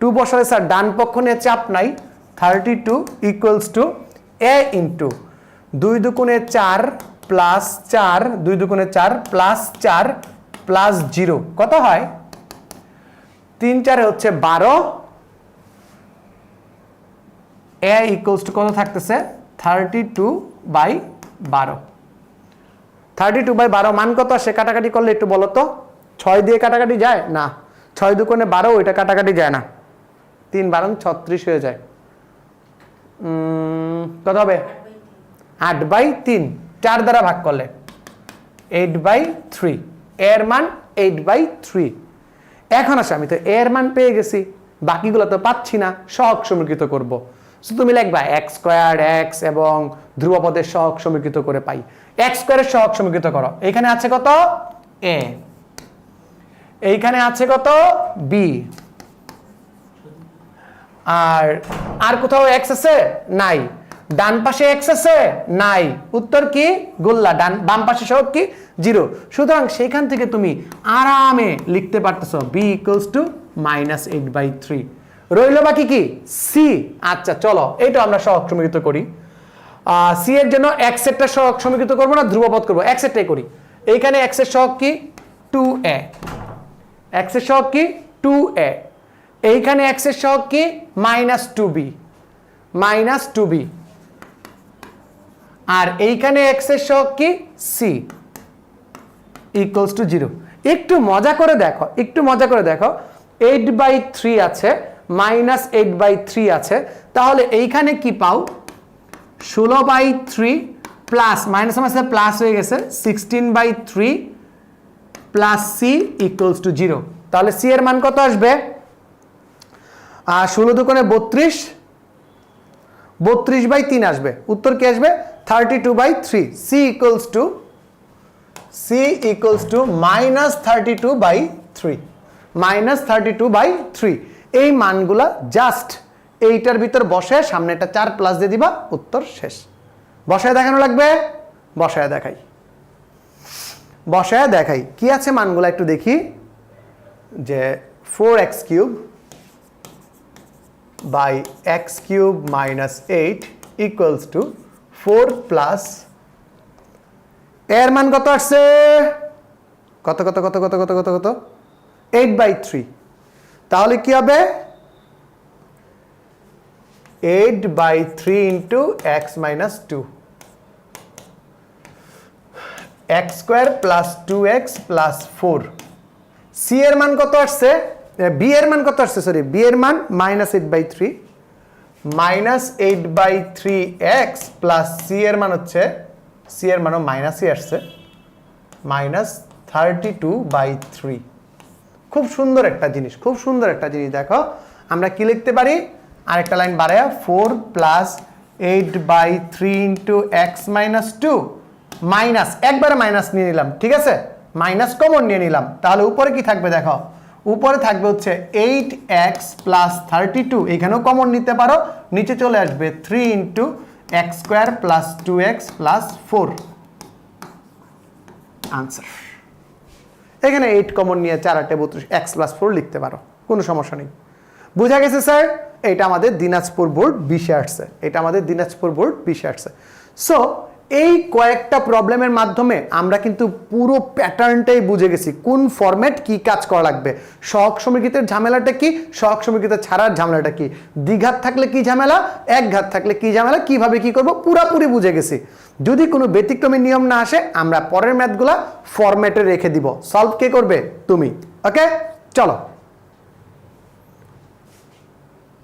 2 বসালে স্যার ডান পক্ষ নিয়ে চাপ নাই, 32 ইকুয়ালস টু a ইন্টু 2 দুগুণে 4 প্লাস 4, 2 দুগুণে 4 প্লাস 4 প্লাস 0 কত হয়, 3 4 হচ্ছে 12, a ইকুয়ালস টু কত থাকতেছে 32/12। 32/12 মান কত আসে, কাটাকাটি করলে একটু বলো তো, 6 দিয়ে কাটাকাটি যায় না, 6 দুগুণে 12, ওইটা কাটাকাটি যায় না, 3 12 36 হয়ে যায়, কত হবে 8/3, 4 দ্বারা ভাগ করলে 8/3, এর মান 8/3। এখন আসে আমি তো এর মান পেয়ে গেছি, বাকিগুলো তো পাচ্ছি না, সহগ সমীকৃত করব। সো তুমি লিখবা এক্স স্কয়ার এক্স এবং ধ্রুবপদের সহগ সমীকৃত করে পাই। এক্স স্কয়ারের সহগ সমীকৃত করো। এখানে আছে কত এ, এইখানে আছে কত বি, আর কোথাও এক্স আছে নাই, ডান পাশে এক্স আছে নাই, উত্তর কি গোল্লা, ডান বাম পাশে সহগ কি 0। সুতরাং সেখান থেকে তুমি আরামে লিখতে পারতেছো b = -8/3। রইল বাকি কি সি। আচ্ছা চলো এটা আমরা সহগ সমীকৃত করি। সি এর জন্য এক্স এরটা সহগ সমীকৃত করব না ধ্রুবপদ করব, এক্স এরটাই করি। এইখানে এক্স এর সহগ কি 2a, এক্স এর সহগ কি 2a, এইখানে এক্স এর সহগ কি -2b, আর এইখানে এক্স এর সহগ কি সি = 0। একটু মজা করে দেখো, 8/3 আছে, -8/3 আছে, তাহলে এইখানে কি পাও 16/3 প্লাস মাইনাস মাইনাস প্লাস হয়ে গেছে 16/3 প্লাস সি = 0। তাহলে সি এর মান কত আসবে? 16 দুগুণে 32, 32/3 আসবে। উত্তর কি আসবে 32/3। সি = -32/3, এই মানগুলা জাস্ট এইটার ভিতর বসে সামনে একটা 4 প্লাস দিয়ে দিবা, উত্তর শেষ। বসায় দেখানো লাগবে, বসায় দেখাই কি আছে মানগুলা একটু দেখি। যে 4x³ / x³ - 8 = 4 প্লাস এর মান কত আসছে, কত 8/3। তাহলে কি হবে 8/3 × x - 2, x² + 2x + 4। সি এর মান কত আসছে, বি এর মান কত আসছে, সরি বি এর মান -8/3, -8/3x প্লাস সি এর মান হচ্ছে, সি এর মানও মাইনাসই আসছে, -32/3। খুব সুন্দর একটা জিনিস, দেখো আমরা কি লিখতে পারি, আরেকটা লাইন বাড়ায়া 4 + 8/3 × x - 2 মাইনাস, একবারে মাইনাস নিয়ে নিলাম, ঠিক আছে, মাইনাস কমন নিয়ে নিলাম। তাহলে উপরে কি থাকবে দেখো, উপরে থাকবে হচ্ছে 8x + 32, এখানেও কমন নিতে পারো, নিচে চলে আসবে 3 × x² + 2x + 4 আনসার। এখানে 8 কমন নিয়ে 4 8 32 x + 4 লিখতে পারো, কোনো সমস্যা নেই। বুঝা গেছে স্যার? এটা আমাদের দিনাজপুর বোর্ড 20 আসছে। সো এই কয়েকটা প্রবলেমের মাধ্যমে আমরা কিন্তু পুরো প্যাটার্নটাই বুঝে গেছি, কোন ফরম্যাট কি কাজ করা লাগবে, সহগ সমীকৃতের ঝামেলাটা কি, সহগ সমীকৃত ছাড়ার ঝামেলাটা কি, দ্বিঘাত থাকলে কি ঝামেলা, একঘাত থাকলে কি ঝামেলা, কিভাবে কি করব পুরোপুরি বুঝে গেছি। যদি কোনো ব্যতিক্রমী নিয়ম না আসে আমরা পরের ম্যাথগুলা ফরম্যাটে রেখে দিব, সলভ কে করবে, তুমি। ওকে চলো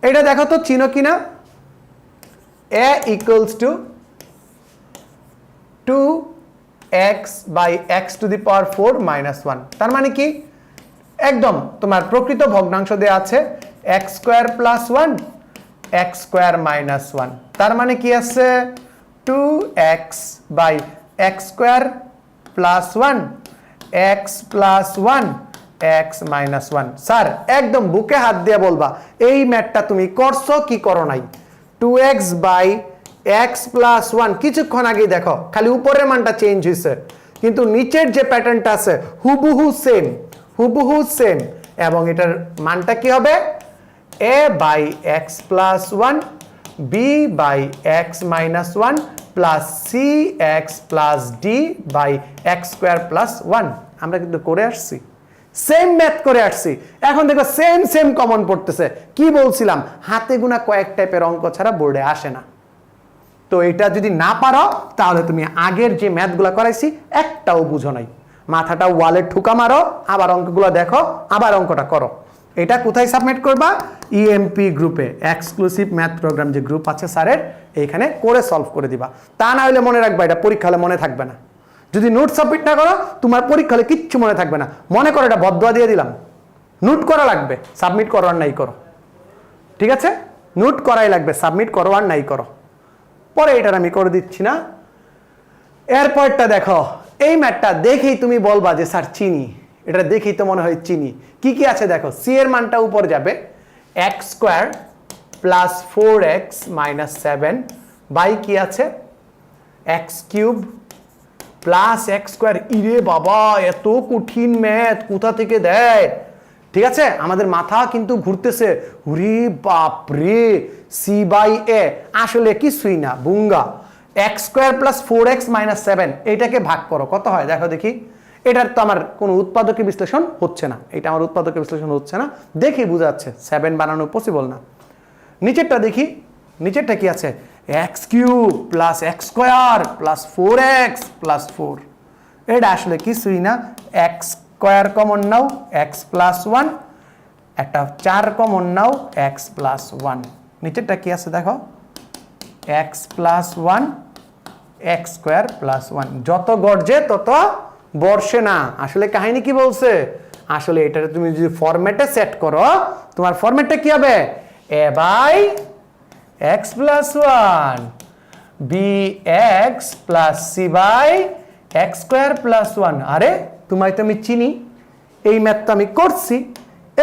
এটা দেখো তো চিনো কিনা, a = 2x / x⁴ - 1। তার মানে কি, একদম তোমার প্রকৃত ভগ্নাংশ দেয়া আছে x² + 1 x² - 1। তার মানে কি আছে 2x / x² + 1 x + 1 x - 1। Sir একদম বুকে হাত দিয়ে বলবা এই ম্যাথটা তুমি করছো কি করো নাই। 2x / x + 1 কিছুক্ষণ আগেই দেখো খালি উপরের মানটা চেঞ্জ হয়েছে, কিন্তু নিচের যে প্যাটার্নটা আছে হুবহু সেম, এবং এটার মানটা কি হবে a / x + 1 b / x - 1 plus cx + d / x² + 1। আমরা কিন্তু করে আসছি, সেম ম্যাথ করে আসছি। এখন দেখো সেম কমন পড়তেছে। কি বলছিলাম, হাতে গোনা কয়েক টাইপের অঙ্ক ছাড়া বোর্ডে আসে না। তো এটা যদি না পারো তাহলে তুমি আগের যে ম্যাথগুলো করাইছি একটাও বুঝো নাই, মাথাটা ওয়ালে ঠুকা মারো, আবার অঙ্কগুলো দেখো, আবার অঙ্কটা করো। এটা কোথায় সাবমিট করবা, ইএমপি গ্রুপে, এক্সক্লুসিভ ম্যাথ প্রোগ্রাম যে গ্রুপ আছে স্যারের, এইখানে করে সলভ করে দিবা। তা না হলে মনে রাখবা এটা পরীক্ষা হলে মনে থাকবে না। যদি নোট সাবমিট না করো তোমার পরীক্ষা হলে কিচ্ছু মনে থাকবে না। মনে করো এটা বদদোয়া দিয়ে দিলাম, নোট করা লাগবে, সাবমিট করো আর নাই করো, ঠিক আছে। নোট করাই লাগবে, সাবমিট করো আর নাই করো। পরে এটার আমি করে দিচ্ছি না। এরপরটা দেখো, এই ম্যাথটা দেখেই তুমি বলবা যে স্যার চিনি, এটা দেখেই তো মনে হয় চিনি। কি কি আছে দেখো, সি এর মানটা উপরে যাবে, x square plus 4x minus 7 by কি আছে x cube plus x square. ইরে বাবা, এত কঠিন ম্যাথ কোথা থেকে দেয়? ঠিক আছে, আমাদের মাথা কিন্তু ঘুরতেছে, রে বাপ রে, সি বাই এ আসলে কিছুই না, বুঙ্গা। X square plus 4x minus 7 এইটাকে ভাগ করো, কত হয় দেখো দেখি। এটার তো আমার কোনো উৎপাদকের বিশ্লেষণ হচ্ছে না, এটা আমার উৎপাদকের বিশ্লেষণ হচ্ছে না, দেখি বোঝাচ্ছে 7 বানানো পসিবল না। নিচেরটা দেখি, নিচেরটা কি আছে, x cube plus x square plus 4x plus 4, এটা আসলে কিছুই না। এক্স স্কোয়ার কমন নাও, এক্স প্লাস 1, একটা 4 কমন নাও, এক্স প্লাস 1। নিচেরটা কি আছে দেখো, x plus 1 x square plus 1। যত গর্জে তত বর্ষে না। আসলে কাহিনী কি বলছে, আসলে এটা তুমি যদি ফরম্যাটে সেট করো, তোমার ফরম্যাটটা কি হবে, a by x plus 1 b x plus c by x square plus 1। আরে তোমায় তো আমি চিনি, এই ম্যাথ তো আমি করছি,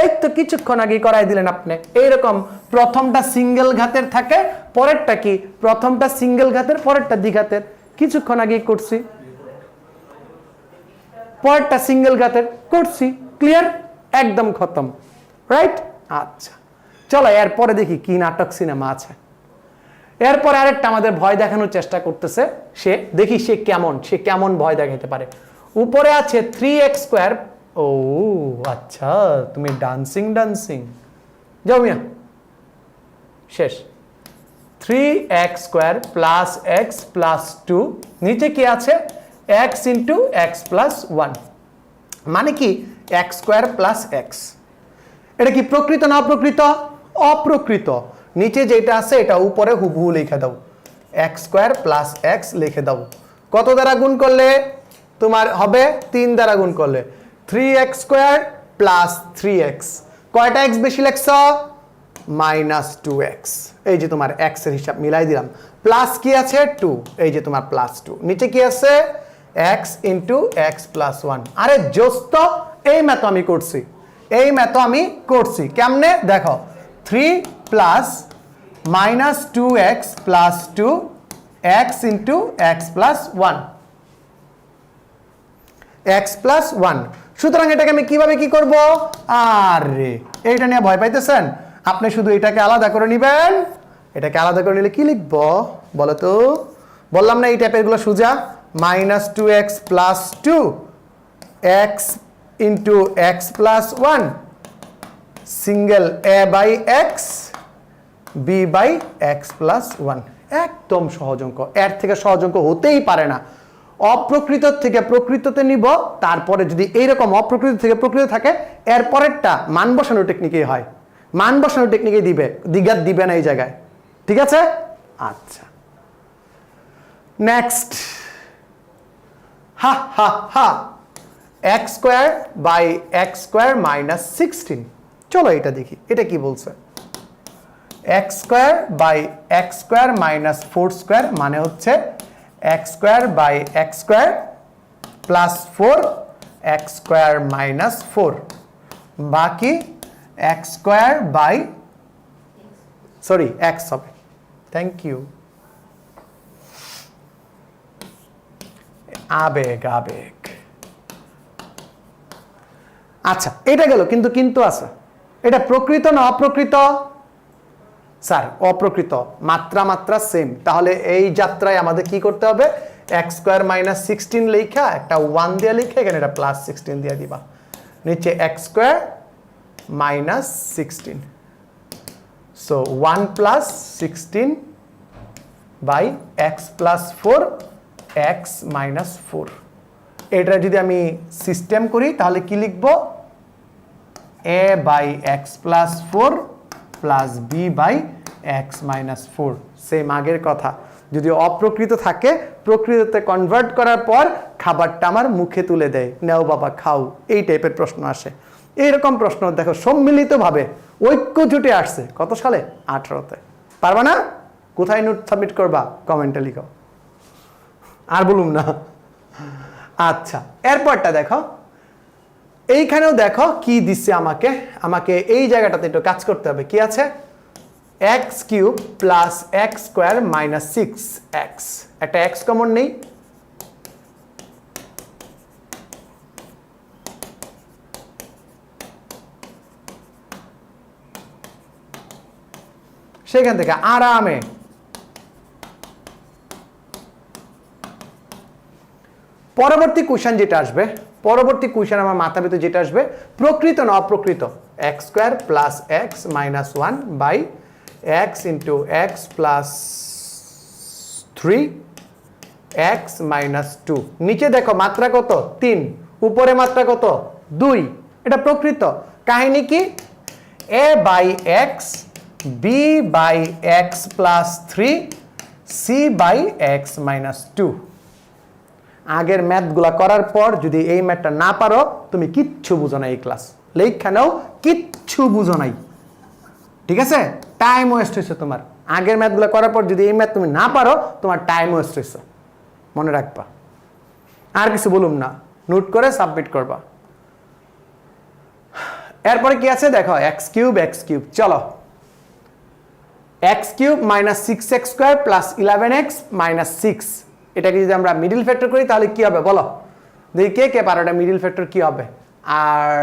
এই তো কিছুক্ষণ আগে করাই দিলেন আপনি। এইরকম প্রথমটা সিঙ্গেল ঘাতের থাকে, পরেরটা কি, প্রথমটা সিঙ্গেল ঘাতের পরেরটা দ্বিঘাতের, কিছুক্ষণ আগে করছি, পরেরটা সিঙ্গেল ঘাতের করছি, ক্লিয়ার, একদম খতম, রাইট। আচ্ছা চলো এরপরে দেখি কি নাটক সিনেমা আছে। এরপরে আরেকটা আমাদের ভয় দেখানোর চেষ্টা করতেছে সে, দেখি সে কেমন ভয় দেখাতে পারে। উপরে আছে 3x স্কোয়ার, ও আচ্ছা তুমি ডান্সিং যাও মিয়া, শেষ। 3x square plus x plus 2, নিচে কি আছে x ইন্টু এক্স প্লাস 1, মানে কি এক্স স্কোয়ার প্লাস এক্স। এটা কি প্রকৃত না অপ্রকৃত? অপ্রকৃত। নিচে যেটা আছে এটা উপরে হুবহু লিখে দাও, এক্স স্কোয়ার প্লাস এক্স লিখে দাও। কত দ্বারা গুণ করলে তোমার হবে, 3 দ্বারা গুণ করলে 3x স্কোয়ার প্লাস 3x, কয়টা x বেশি লেখছ, মাইনাস 2x। এই যে তোমার x এর হিসাব মিলাই দিলাম, প্লাস কি আছে 2, এই যে তোমার প্লাস 2, নিচে কি আছে x ইন্টু এক্স প্লাস 1। আরে জোস্ত, এই ম্যাথ আমি করছি, কেমনে দেখো, 3 plus minus 2x plus 2 x into x plus 1, x plus 1। সুতরাং এটাকে আমি কিভাবে কি করব, আরে এইটা নিয়ে ভয় পাইতেছেন, আপনি শুধু এটাকে আলাদা করে নেবেন। এটাকে আলাদা করে নিলে কি লিখবো বলো তো, বললাম না এই টাইপের গুলো সোজা, minus 2x plus 2 x into x plus 1 single a by x b by x plus 1। একদম সহজ অঙ্ক, এর থেকে সহজ অঙ্ক হতেই পারে না। অপ্রকৃত থেকে প্রকৃততে নিব, তারপরে যদি এইরকম অপ্রকৃত থেকে প্রকৃত থাকে, এর পরেরটা মান বসানোর টেকনিকেই হয়, মান বসানোর টেকনিকে দিবে, দ্বিঘাত দিবে না এই জায়গায়, ঠিক আছে। আচ্ছা নেক্সট, হা হা হা, x square by x square minus 16। চলো এটা দেখি, এটা কি বলছে, x square by x square minus 4 square, মানে হচ্ছে x square by x square plus 4 x square minus 4, বাকি x square by sorry x হবে, থ্যাংক ইউ। আবেগ আচ্ছা এটা গেল, কিন্তু আছে, এটা প্রকৃত না অপ্রকৃত, স্যার অপ্রকৃত, মাত্রা সেম। তাহলে এই যাত্রায় আমাদের কি করতে হবে, এক্স স্কোয়ার মাইনাস 16 লেখা একটা 1 দিয়ে লিখে এখানে এটা প্লাস 16 দিয়ে দিবা, নিচে x square minus 16, so 1 plus 16 by x plus 4 x minus 4। এটা যদি আমি সিস্টেম করি তাহলে কি লিখব, a by x plus 4 plus b by x minus 4। Same আগের কথা, যদি অপ্রকৃত থাকে প্রকৃততে কনভার্ট করার পর খাবারটা আমার মুখে তুলে দেয়, নাও বাবা খাও, এই টাইপের প্রশ্ন আসে। এইরকম প্রশ্ন দেখো সম্মিলিতভাবে ঐক্য জুটে আসছে কত সালে? 18তে। পারবা না? কোথায় নোট সাবমিট করবা? কমেন্টে লিখো, আর বলুম না। আচ্ছা, এরপরটা দেখো, এইখানেও দেখো কি দিচ্ছে আমাকে। আমাকে এই জায়গাটাতে একটু কাজ করতে হবে। কি আছে? X cube plus x square minus 6x। একটা এক্স কমন নেই, সেখান থেকে আরামে পরবর্তী কোশ্চেন যেটা আসবে, পরবর্তী কোশ্চেন আমার মাথার ভিতরে যেটা আসবে, প্রকৃত না অপ্রকৃত? X square plus x minus 1 by x into x plus 3 x minus 2। নিচে দেখো মাত্রা কত? 3, উপরে মাত্রা কত? 2। এটা প্রকৃত। কাহিনী কি? A by x, b by x plus 3, c by x minus 2। আগের ম্যাথগুলা করার পর যদি এই ম্যাথটা না পারো, তুমি কিচ্ছু বুঝো না এই ক্লাস। লেখানেও কিচ্ছু বুঝো নাই, ঠিক আছে? টাইম ওয়েস্ট হয়েছে তোমার। আগের ম্যাথগুলো করার পর যদি এই ম্যাথ তুমি না পারো, তোমার টাইম ওয়েস্ট হয়েছে, মনে রাখবা। আর কিছু বলুম না, নোট করে সাবমিট করবা। এরপরে কি আছে দেখো, এক্স কিউব এক্স কিউব। চলো, x cube minus 6x square plus 11x minus 6, এটাকে যদি আমরা মিডিল ফ্যাক্টর করি তাহলে কি হবে বলো? দেখি কে কে পারো এটা মিডিল ফ্যাক্টর কি হবে। আর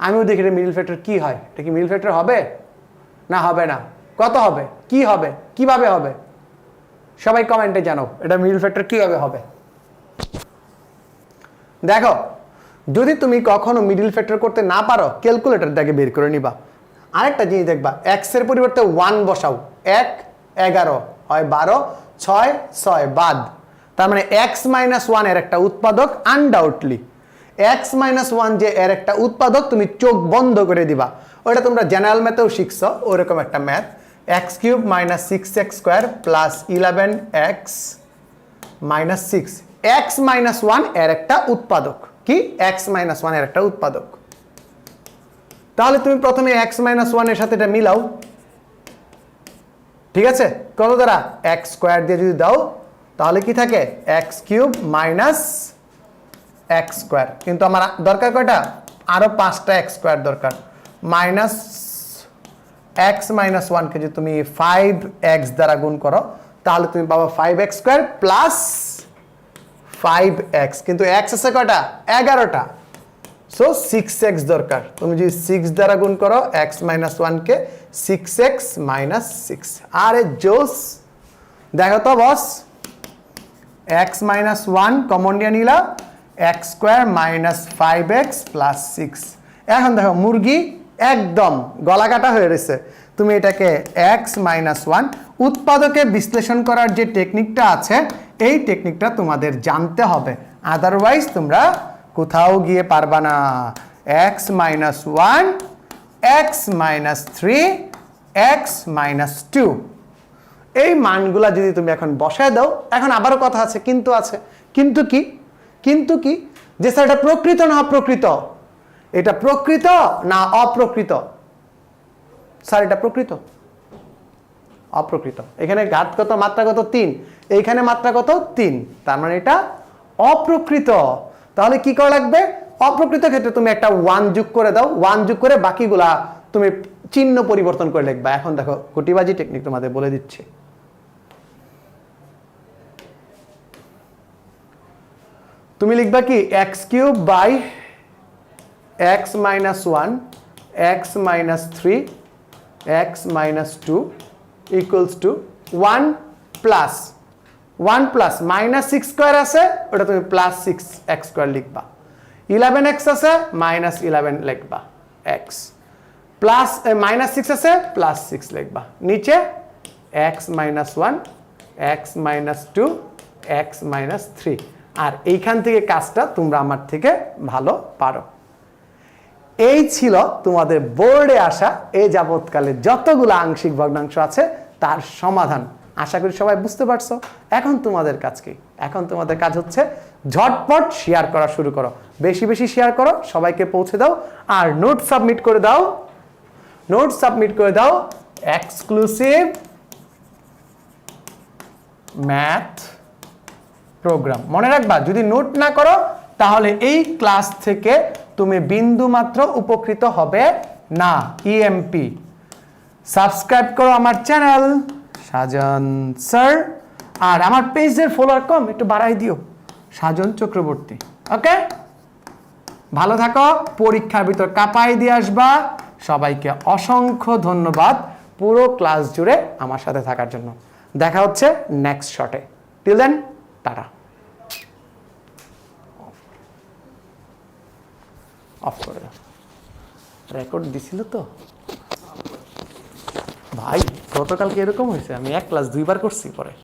আমিও দেখি এটা মিডিল ফ্যাক্টর কি হয়। এটা কি মিডিল ফ্যাক্টর হবে না হবে না? কত হবে? কি হবে? কিভাবে হবে? সবাই কমেন্টে জানাও এটা মিডিল ফ্যাক্টর কিভাবে হবে। দেখো, যদি তুমি কখনো মিডিল ফ্যাক্টর করতে না পারো, ক্যালকুলেটর দেখে বের করে নিবা। আরেকটা জিনিস দেখবা, এক্স এর পরিবর্তে 1 বসাও। 1 11 হয় 12, 6 6 বাদ। তার মানে এক্স মাইনাস 1 এর একটা উৎপাদক আনডাউটলি। এক্স মাইনাস 1 যে এর একটা উৎপাদক, তুমি চোখ বন্ধ করে দিবা। ওটা তোমরা জেনারেল ম্যাথেও শিখছো, ওরকম একটা math. X cube minus 6x square plus 11x minus 6। X minus 1 এর একটা উৎপাদক। কি? এক্স মাইনাস 1 এর একটা উৎপাদক। তাহলে তুমি প্রথমে এক্স মাইনাস 1 এর সাথে এটা মিলাও, ঠিক আছে? কত দ্বারা? এক্স স্কোয়ার দিয়ে যদি দাও তাহলে কি থাকে? X cube minus x square. কিন্তু আমার দরকার কয়টা? আরো 5টা এক্স স্কোয়ার দরকার। মাইনাস এক্স মাইনাস 1কে যদি তুমি 5x দ্বারা গুণ করো তাহলে তুমি পাবো 5x স্কোয়ার প্লাস 5x। কিন্তু এক্স আছে কয়টা? 11টা। সো 6x দরকার। তুমি যদি 6 দ্বারা গুণ করো x মাইনাস 1কে, 6x মাইনাস 6। আরে জোস, দেখো তো বস, x মাইনাস 1 কমন নিয়ে নিলা, x square minus 5x plus 6। এখন দেখো মুরগি একদম গলা কাটা হয়ে রয়েছে। তুমি এটাকে x মাইনাস 1 উৎপাদকে বিশ্লেষণ করার যে টেকনিকটা আছে, এই টেকনিকটা তোমাদের জানতে হবে, আদারওয়াইজ তোমরা কোথাও গিয়ে পারবা না। x minus 1, x minus 3, x minus 2, এই মানগুলা যদি তুমি এখন বসায় দাও, এখন আবারও কথা আছে, কিন্তু আছে। কিন্তু কি? কিন্তু কি? যে স্যার এটা প্রকৃত না অপ্রকৃত? এটা প্রকৃত না অপ্রকৃত? স্যার এটা প্রকৃত। অপ্রকৃত। এখানে ঘাত কত, মাত্রা কত? 3। এইখানে মাত্রা কত? 3। তার মানে এটা অপ্রকৃত। তাহলে কি করা লাগবে? অপ্রকৃত ক্ষেত্রে তুমি একটা 1 যোগ করে দাও। 1 যোগ করে বাকিগুলা তুমি চিহ্ন পরিবর্তন করে লিখবা। এখন দেখো কুটিবাজি টেকনিক তোমাদের বলে দিচ্ছি। তুমি লিখবা কি? X cube by x minus 1, x minus 3, x minus 2 equals to 1 plus minus 6 square আছে, ওটা তুমি প্লাস 6x স্কোয়ার লিখবা। 11x আছে, মাইনাস 11 লিখবা এক্স, প্লাস মাইনাস 6 আছে, প্লাস 6 লিখবা। নিচে x minus 1, x minus 2, x minus 3। আর এইখান থেকে কাজটা তোমরা আমার থেকে ভালো পারো। এই ছিল তোমাদের বোর্ডে আসা এই যাবৎকালে যতগুলো আংশিক ভগ্নাংশ আছে তার সমাধান। আশা করি সবাই বুঝতে পারছো। এখন তোমাদের কাজ কি? এখন তোমাদের কাজ হচ্ছে ঝটপট শেয়ার করা শুরু করো, বেশি বেশি শেয়ার করো, সবাইকে পৌঁছে দাও। আর নোট সাবমিট করে দাও, নোট সাবমিট করে দাও এক্সক্লুসিভ ম্যাথ প্রোগ্রাম। মনে রাখবা, যদি নোট না করো তাহলে এই ক্লাস থেকে তুমি বিন্দু মাত্র উপকৃত হবে না। ইএমপি সাবস্ক্রাইব করো আমার চ্যানেল সাজন স্যার, আর আমার পেজের ফলোয়ার কম, একটু বাড়াই দিও, সাজন চক্রবর্তী। ওকে, ভালো থাকো, পরীক্ষার ভিতর কাপাই দিয়ে আসবা। সবাইকে অসংখ্য ধন্যবাদ পুরো ক্লাস জুড়ে আমার সাথে থাকার জন্য। দেখা হচ্ছে নেক্সট শটে। Till then, tata. অফ করে দাও। রেকর্ড দিছিল তো ভাই, গতকালকে এরকম হয়েছে, আমি এক ক্লাস 2 বার করছি পরে।